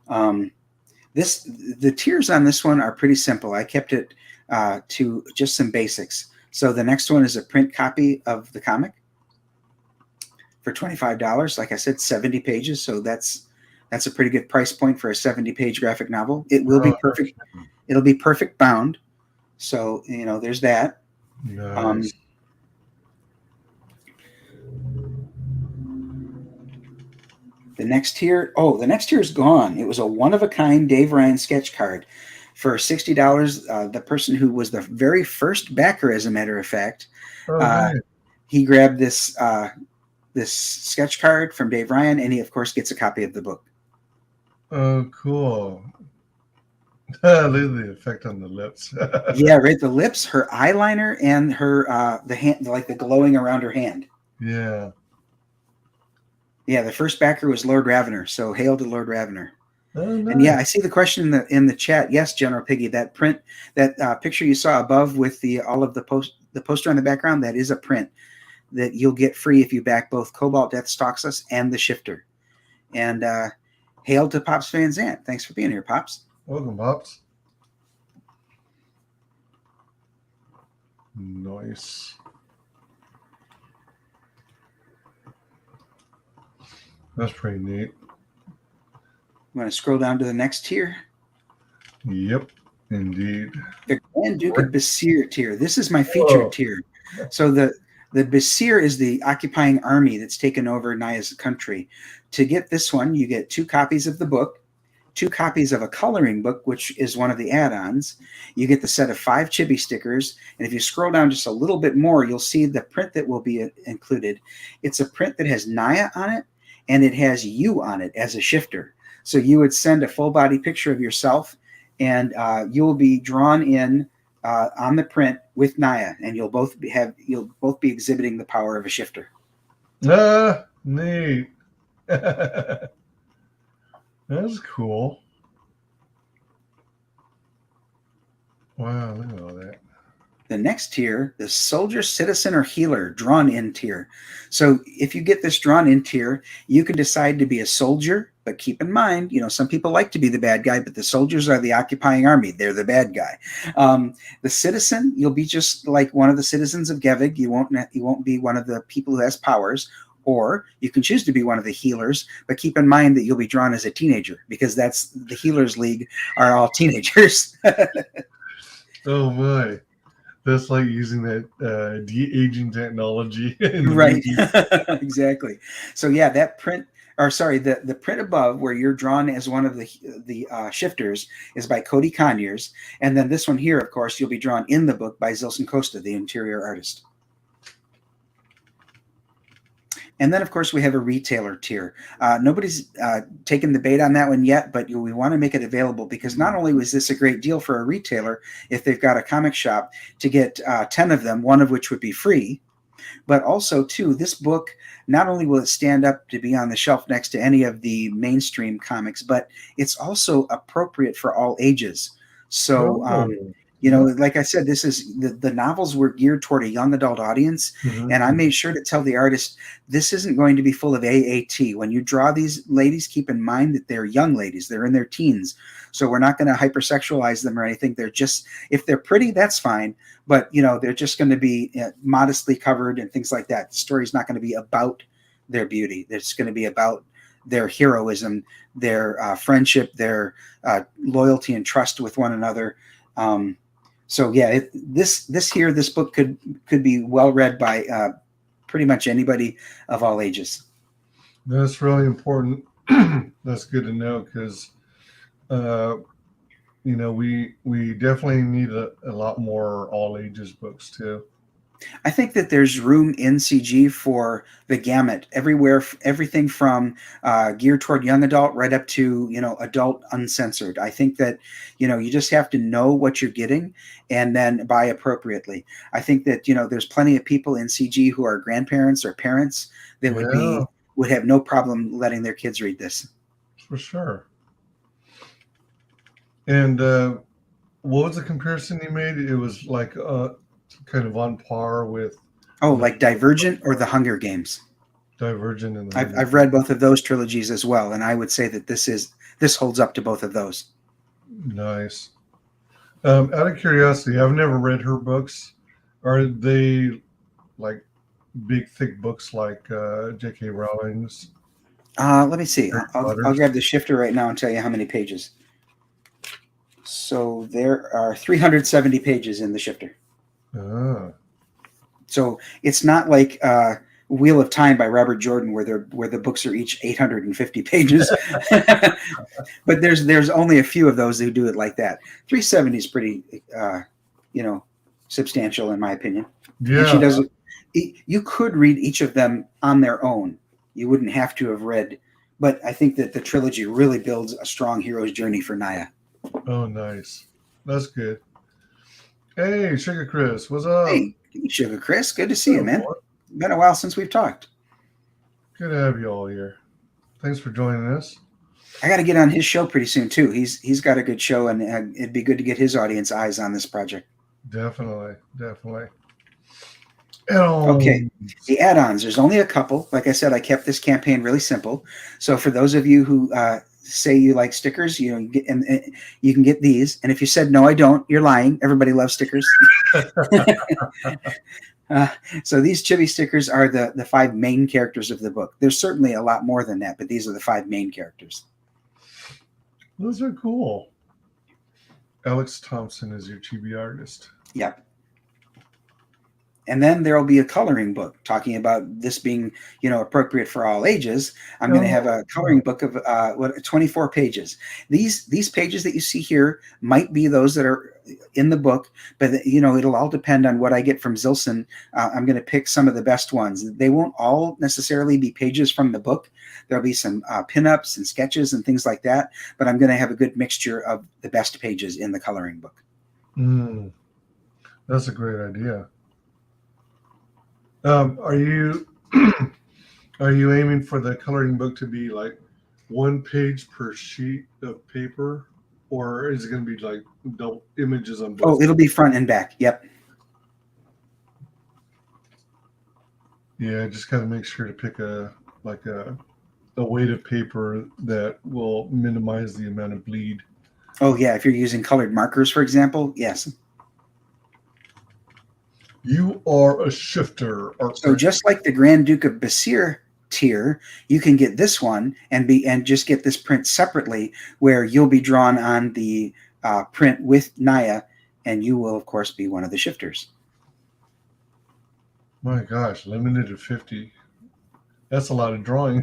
The tiers on this one are pretty simple. I kept it to just some basics. So the next one is a print copy of the comic for $25. Like I said, 70 pages. So that's a pretty good price point for a 70-page graphic novel. It will be perfect. It'll be perfect bound. So, there's that. Nice. The next tier is gone. It was a one-of-a-kind Dave Ryan sketch card. For $60, the person who was the very first backer, as a matter of fact, he grabbed this sketch card from Dave Ryan, and he, of course, gets a copy of the book. Oh, cool. Look at the effect on the lips. Yeah, right. The lips, her eyeliner, and her the hand, like the glowing around her hand. Yeah. Yeah, the first backer was Lord Ravener, so hail to Lord Ravener. Oh, nice. And yeah, I see the question in the chat. Yes, General Piggy, that print, that picture you saw above with all of the poster on the background, that is a print that you'll get free if you back both Cobalt Death Stalks Us and the Shifter. And hail to Pops Van Zandt. Thanks for being here, Pops. Welcome, Pops. Nice. That's pretty neat. I'm going to scroll down to the next tier. Yep, indeed. The Grand Duke of Basir tier. This is my featured tier. So the Basir is the occupying army that's taken over Naya's country. To get this one, you get 2 copies of the book, 2 copies of a coloring book, which is one of the add-ons. You get the set of 5 chibi stickers, and if you scroll down just a little bit more, you'll see the print that will be included. It's a print that has Naya on it, and it has you on it as a shifter. So you would send a full-body picture of yourself, and you will be drawn in on the print with Naya, and you'll both be exhibiting the power of a shifter. Neat. That's cool. Wow, look at all that. The next tier, the Soldier, Citizen, or Healer drawn-in tier. So if you get this drawn-in tier, you can decide to be a soldier, but keep in mind, some people like to be the bad guy, but the soldiers are the occupying army. They're the bad guy. The Citizen, you'll be just like one of the citizens of Gevig. You won't be one of the people who has powers. Or you can choose to be one of the healers, but keep in mind that you'll be drawn as a teenager, because that's the Healers League are all teenagers. Oh my. That's like using that de-aging technology. Right. Exactly. So yeah, that print, or sorry, the print above where you're drawn as one of the shifters is by Cody Conyers, and then this one here, of course, you'll be drawn in the book by Zilson Costa, the interior artist. And then, of course, we have a retailer tier. Nobody's taken the bait on that one yet, but we want to make it available because not only was this a great deal for a retailer, if they've got a comic shop, to get 10 of them, one of which would be free, but also, too, this book, not only will it stand up to be on the shelf next to any of the mainstream comics, but it's also appropriate for all ages. So, you know, like I said, this is the novels were geared toward a young adult audience. And I made sure to tell the artist, this isn't going to be full of AAT. When you draw these ladies, keep in mind that they're young ladies. They're in their teens. So we're not going to hypersexualize them or anything. They're just, if they're pretty, that's fine. But, you know, they're just going to be modestly covered and things like that. The story's not going to be about their beauty. It's going to be about their heroism, their friendship, their loyalty and trust with one another. So yeah, this book could be well read by pretty much anybody of all ages. That's really important. That's good to know because, you know, we definitely need a lot more all ages books too. I think that there's room in CG for the gamut everywhere, everything from geared toward young adult right up to, you know, adult uncensored. I think that, you know, you just have to know what you're getting and then buy appropriately. I think that, you know, there's plenty of people in CG who are grandparents or parents that would have no problem letting their kids read this. For sure. And what was the comparison you made? It was like kind of on par with like Divergent or the Hunger Games. Divergent and I've read both of those trilogies as well, and I would say that this holds up to both of those. Nice. Out of curiosity, I've never read her books. Are they like big thick books like J.K. Rowling's? Let me see. I'll grab the shifter right now and tell you how many pages. So there are 370 pages in the shifter. So it's not like Wheel of Time by Robert Jordan, where the books are each 850 pages. But there's only a few of those who do it like that. 370 is pretty, you know, substantial in my opinion. Yeah. And she does it. You could read each of them on their own. You wouldn't have to have read, but I think that the trilogy really builds a strong hero's journey for Naya. Oh, nice. That's good. Hey, Sugar Chris, what's up? Hey, Sugar Chris, good to see you, man. Been a while since we've talked. Good to have you all here. Thanks for joining us. I got to get on his show pretty soon too. He's got a good show, and it'd be good to get his audience eyes on this project. Definitely. Okay, the add-ons. There's only a couple. Like I said, I kept this campaign really simple. So for those of you who say you like stickers, you know, you can get these. And if you said no, I don't, you're lying. Everybody loves stickers. So these chibi stickers are the 5 main characters of the book. There's certainly a lot more than that, but these are the 5 main characters. Those are cool. Alex Thompson is your chibi artist. Yep. And then there will be a coloring book talking about this being, you know, appropriate for all ages. I'm going to have a coloring book of 24 pages. These pages that you see here might be those that are in the book, but you know, it'll all depend on what I get from Zilson. I'm going to pick some of the best ones. They won't all necessarily be pages from the book. There'll be some pinups and sketches and things like that, but I'm going to have a good mixture of the best pages in the coloring book. That's a great idea. Are you aiming for the coloring book to be like 1 page per sheet of paper, or is it going to be like double images on both? Oh, it'll be front and back. Yep. Yeah, just got to make sure to pick a weight of paper that will minimize the amount of bleed. Oh yeah, if you're using colored markers, for example, yes. You are a shifter. So just like the Grand Duke of Basir tier, you can get this one and just get this print separately, where you'll be drawn on the print with Naya, and you will of course be one of the shifters. My gosh, limited to 50. That's a lot of drawing.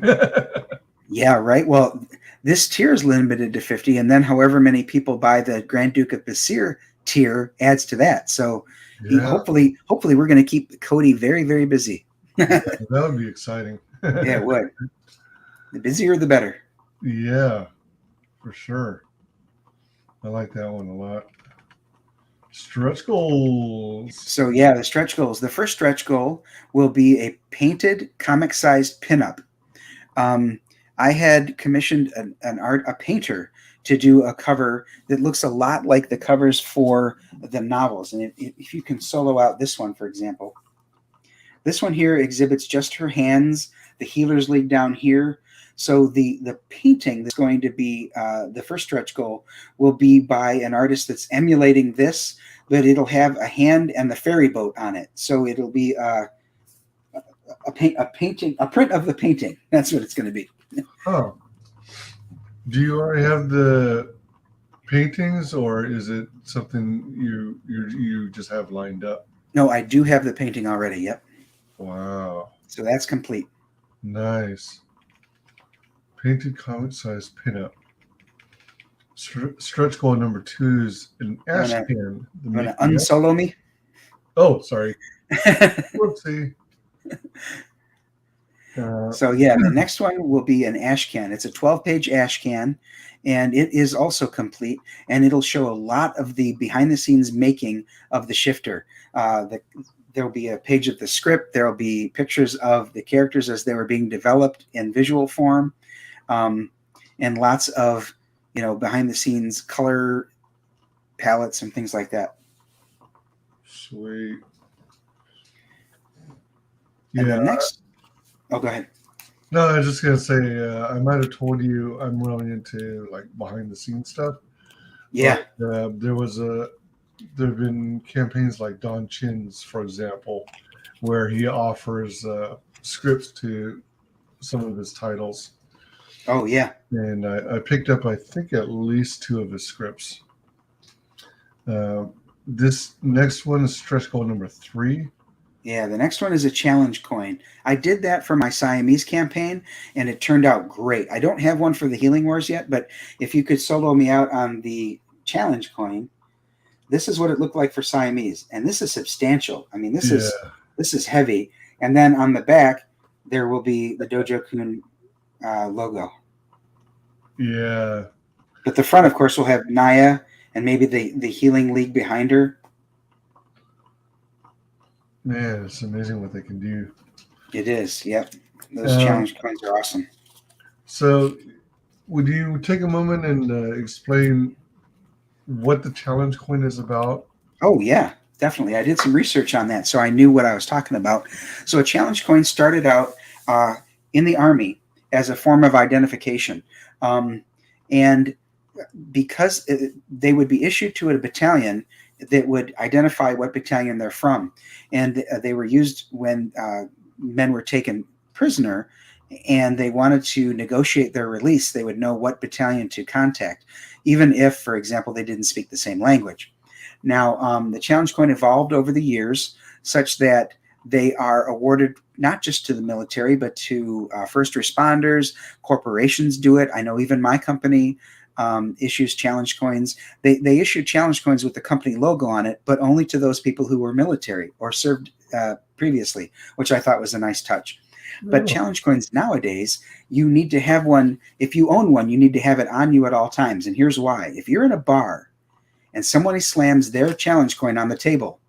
Yeah, right. Well, this tier is limited to 50, and then however many people buy the Grand Duke of Basir tier adds to that. So Yeah, hopefully we're going to keep Cody very, very busy. that would be exciting. Yeah, it would. The busier, the better. Yeah, for sure. I like that one a lot. Stretch goals. So yeah, the stretch goals. The first stretch goal will be a painted comic-sized pinup. I had commissioned a painter to do a cover that looks a lot like the covers for the novels. And if you can solo out this one, for example, this one here exhibits just her hands, the healer's league down here. So the painting that's going to be the first stretch goal will be by an artist that's emulating this, but it'll have a hand and the ferry boat on it. So it'll be a print of the painting. That's what it's going to be. Oh, do you already have the paintings, or is it something you just have lined up? No, I do have the painting already. Yep. Wow, So that's complete. nice. Painted comic-sized pinup. Stretch goal number 2 is an ash can. You want to unsolo me? Oh, sorry. Whoopsie. So yeah, the next one will be an ash can. It's a 12-page ash can, and it is also complete, and it'll show a lot of the behind-the-scenes making of the shifter. There'll be a page of the script. There'll be pictures of the characters as they were being developed in visual form, and lots of behind-the-scenes color palettes and things like that. Sweet. And the next, oh, go ahead. No, I was just gonna say I might have told you I'm really into like behind the scenes stuff. Yeah. But, there have been campaigns like Don Chin's, for example, where he offers scripts to some of his titles. Oh yeah. And I picked up, I think, at least 2 of his scripts. This next one is stretch goal number 3. Yeah, the next one is a challenge coin. I did that for my Siamese campaign, and it turned out great. I don't have one for the Healing Wars yet, but if you could solo me out on the challenge coin, this is what it looked like for Siamese, and this is substantial. I mean, this is heavy. And then on the back, there will be the DojoKun logo. Yeah. But the front, of course, will have Naya and maybe the Healing League behind her. Man, it's amazing what they can do. It is, yep. Those challenge coins are awesome. So, would you take a moment and explain what the challenge coin is about? Oh, yeah, definitely. I did some research on that, so I knew what I was talking about. So a challenge coin started out in the Army as a form of identification. And because they would be issued to a battalion that would identify what battalion they're from. And they were used when men were taken prisoner and they wanted to negotiate their release. They would know what battalion to contact, even if, for example, they didn't speak the same language. Now, the challenge coin evolved over the years such that they are awarded not just to the military, but to first responders. Corporations do it. I know even my company issues challenge coins. They issue challenge coins with the company logo on it, but only to those people who were military or served previously, which I thought was a nice touch. But challenge coins nowadays, you need to have one. If you own one, you need to have it on you at all times. And here's why. If you're in a bar and somebody slams their challenge coin on the table,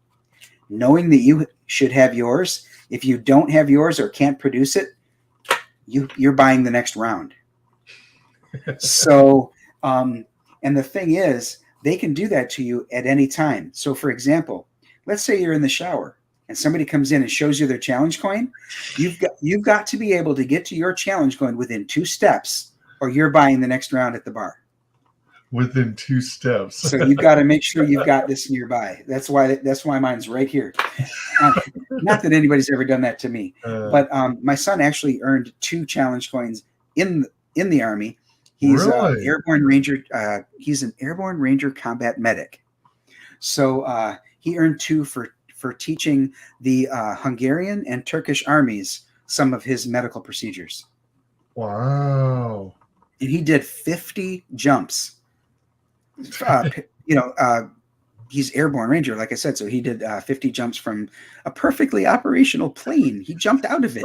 knowing that you should have yours, if you don't have yours or can't produce it, you're buying the next round. So, and the thing is, they can do that to you at any time. So, for example, let's say you're in the shower and somebody comes in and shows you their challenge coin. You've got to be able to get to your challenge coin within 2 steps, or you're buying the next round at the bar. Within 2 steps. So you've got to make sure you've got this nearby. That's why mine's right here. Not that anybody's ever done that to me, but my son actually earned 2 challenge coins in the Army. He's really? Airborne Ranger. He's an Airborne Ranger combat medic. So he earned 2 for teaching the Hungarian and Turkish armies some of his medical procedures. Wow. And he did 50 jumps. He's airborne ranger, like I said, so he did 50 jumps from a perfectly operational plane. He jumped out of it.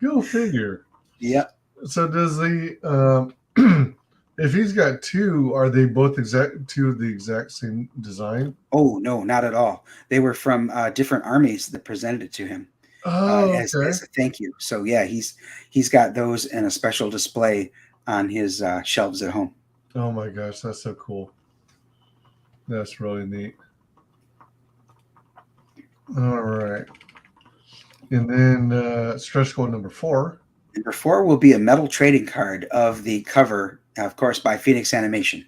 Go figure. Yep. So does the if he's got two, are they both two of the exact same design? Oh no, not at all. They were from different armies that presented it to him as a thank you. So yeah, he's got those in a special display on his shelves at home. Oh my gosh, that's so cool. That's really neat. All right. And then stretch goal number 4. Number 4 will be a metal trading card of the cover, of course, by Phoenix Animation.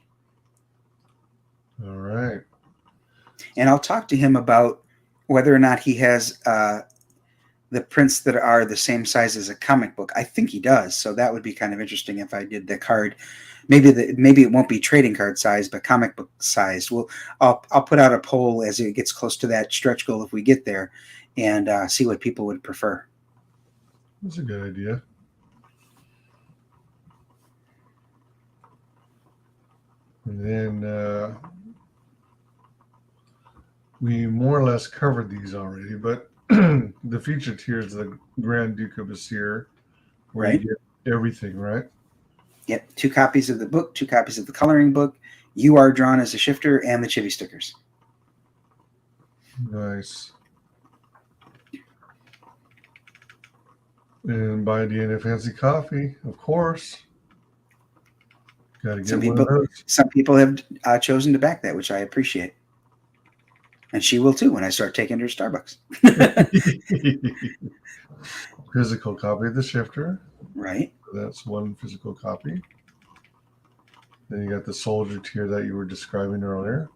All right. And I'll talk to him about whether or not he has the prints that are the same size as a comic book. I think he does, so that would be kind of interesting if I did the card. Maybe it won't be trading card size, but comic book size. I'll put out a poll as it gets close to that stretch goal if we get there, and see what people would prefer. That's a good idea. And then we more or less covered these already, but the feature tier is the Grand Duke of Asir, where Right. you get everything, right? Yep, 2 copies of the book, 2 copies of the coloring book. You are drawn as a shifter, and the chibi stickers. Nice. And buy Deanna fancy coffee, of course. Got to get one of those. Some people have chosen to back that, which I appreciate. And she will too when I start taking her to Starbucks. Physical copy of the shifter. Right. That's one physical copy. Then you got the soldier tier that you were describing earlier.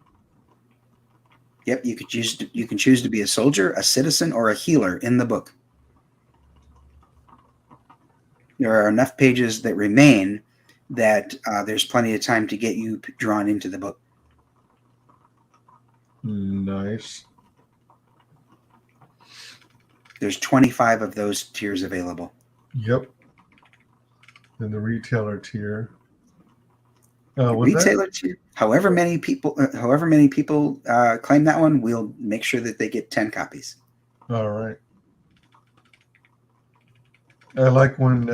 Yep, you can choose to be a soldier, a citizen, or a healer in the book. There are enough pages that remain that there's plenty of time to get you drawn into the book. Nice. There's 25 of those tiers available. Yep. Then the retailer tier. Retailer tier. However many people claim that one, we'll make sure that they get 10 copies. All right. I like when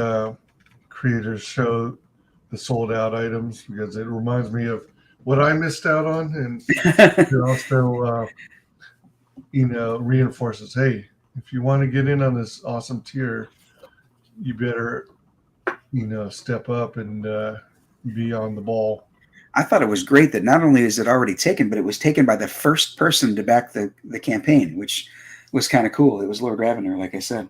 creators show the sold out items because it reminds me of what I missed out on, and it also reinforces, hey, if you want to get in on this awesome tier, you better step up and be on the ball. I thought it was great that not only is it already taken, but it was taken by the first person to back the campaign, which was kind of cool. It was Lord Ravener, like I said.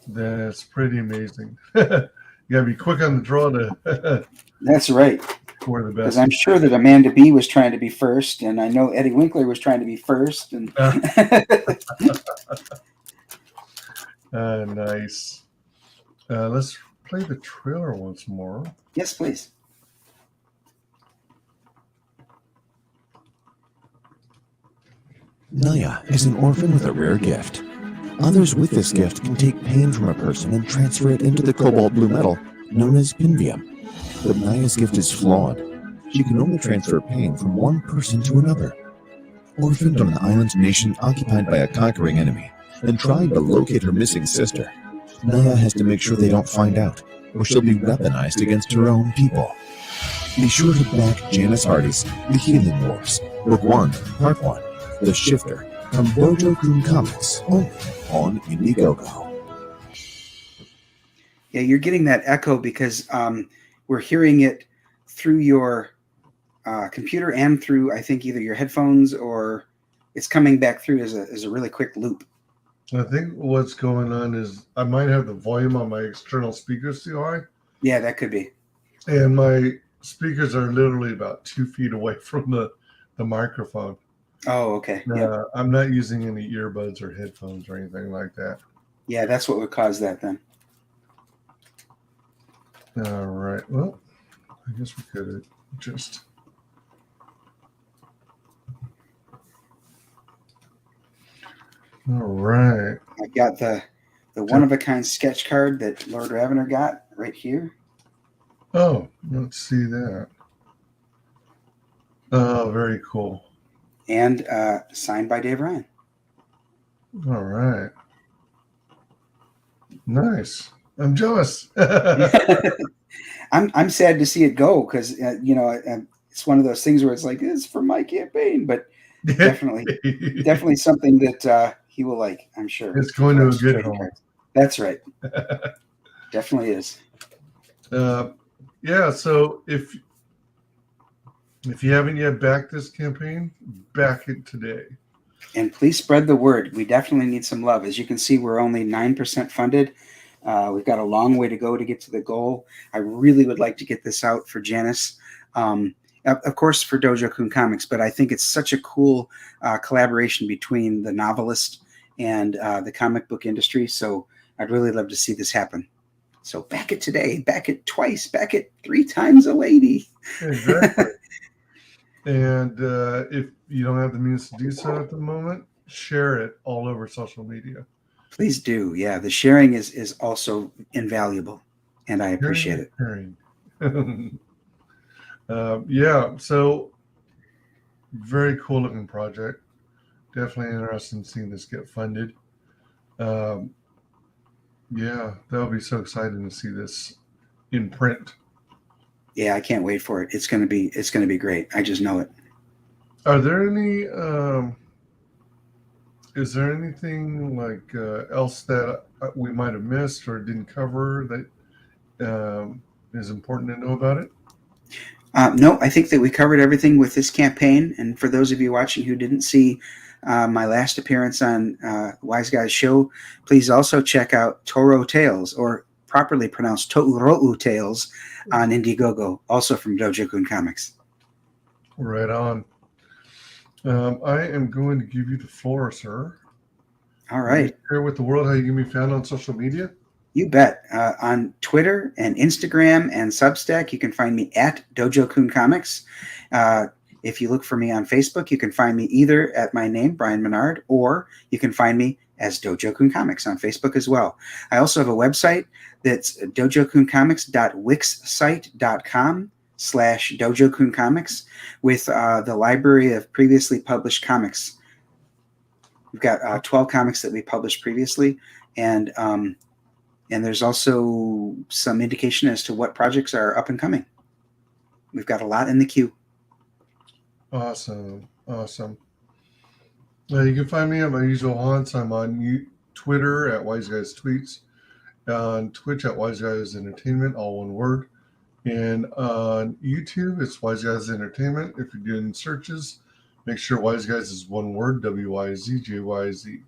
That's pretty amazing. You gotta be quick on the draw to That's right. For the best. Because I'm sure that Amanda B was trying to be first, and I know Eddie Winkler was trying to be first. And nice. Let's play the trailer once more. Yes, please. Naya is an orphan with a rare gift. Others with this gift can take pain from a person and transfer it into the cobalt blue metal known as pinvium. But Naya's gift is flawed. She can only transfer pain from one person to another. Orphaned on an island nation occupied by a conquering enemy and trying to locate her missing sister, Naya has to make sure they don't find out, or she'll be weaponized against her own people. Be sure to back Janice Hardy's The Healing Wars, Book 1, Part 1, The Shifter, from DojoKunComics, only on Indiegogo. Yeah, you're getting that echo because we're hearing it through your computer and through, I think, either your headphones or it's coming back through as a really quick loop. I think what's going on is I might have the volume on my external speakers too high. Yeah, that could be. And my speakers are literally about 2 feet away from the microphone. Oh, okay. Yeah. I'm not using any earbuds or headphones or anything like that. Yeah, that's what would cause that then. All right. Well, I guess we could just... All right. I got the the one-of-a-kind sketch card that Lord Ravener got right here. Oh, let's see that. Oh, very cool. And signed by Dave Ryan. All right. Nice. I'm jealous. I'm sad to see it go because it's one of those things where it's like it's for my campaign, but definitely something that he will like. I'm sure it's going to a good home. Cards. That's right. Definitely is. Yeah. So if you haven't yet backed this campaign, back it today. And please spread the word. We definitely need some love. As you can see, we're only 9% funded. We've got a long way to go to get to the goal. I really would like to get this out for Janice. Of course, for DojoKunComics, but I think it's such a cool collaboration between the novelist and the comic book industry. So I'd really love to see this happen. So back it today, back it twice, back it 3 times a lady. Exactly. And if you don't have the means to do so at the moment, share it all over social media. Please do. Yeah, the sharing is also invaluable, and I appreciate it. Yeah, so very cool looking project. Definitely interested in seeing this get funded. Yeah, that'll be so exciting to see this in print. Yeah, I can't wait for it. It's gonna be great. I just know it. Are there any? Is there anything like else that we might have missed or didn't cover that is important to know about it? No, I think that we covered everything with this campaign. And for those of you watching who didn't see my last appearance on WyzGyz show, please also check out Tōrō Tales, or properly pronounced Tōrō Tales, on Indiegogo, also from DojoKunComics. Right on. I am going to give you the floor, sir. All right. Share with the world how you can be found on social media. You bet. On Twitter and Instagram and Substack, you can find me at DojoKunComics. If you look for me on Facebook, you can find me either at my name, Brian Menard, or you can find me as DojoKunComics on Facebook as well. I also have a website that's dojokuncomics.wixsite.com/DojoKunComics with the library of previously published comics. We've got 12 comics that we published previously, and there's also some indication as to what projects are up and coming. We've got a lot in the queue. Awesome. You can find me at my usual haunts. I'm on Twitter at WyzGyzTweets, on Twitch at WyzGyzEntertainment, all one word, and on YouTube it's WyzGyzEntertainment. If you're doing searches, make sure WyzGyz is one word, WyzGyz.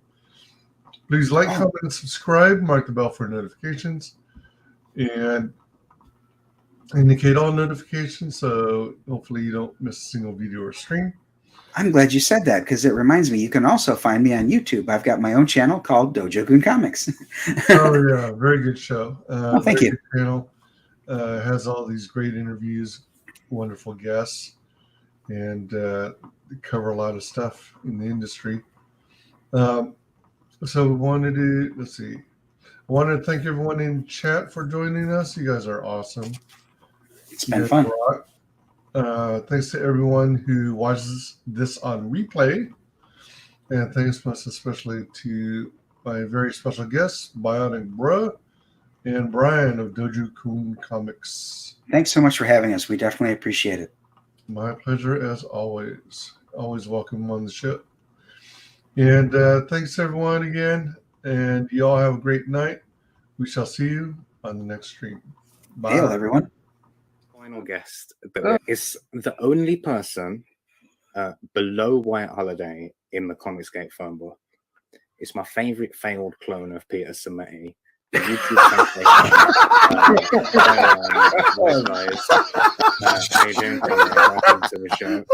Please like, comment, and subscribe. Mark the bell for notifications, and indicate all notifications so hopefully you don't miss a single video or stream. I'm glad you said that because it reminds me you can also find me on YouTube. I've got my own channel called DojoKunComics. Oh yeah, very good show. Thank you. Channel has all these great interviews, wonderful guests, and cover a lot of stuff in the industry. So we wanted to I wanted to thank everyone in chat for joining us. You guys are awesome. It's been fun. Thanks to everyone who watches this on replay. And thanks most especially to my very special guests, Bionic Bruh and Brian of DojoKunComics. Thanks so much for having us. We definitely appreciate it. My pleasure as always. Always welcome on the show. And thanks everyone again. And you all have a great night. We shall see you on the next stream. Bye. Hail, everyone. Final guest that is the only person below White Holiday in the Comicsgate phone book. It's my favorite failed clone of Peter Sameti. The YouTube translation. How you doing, Conrad? Welcome to the show.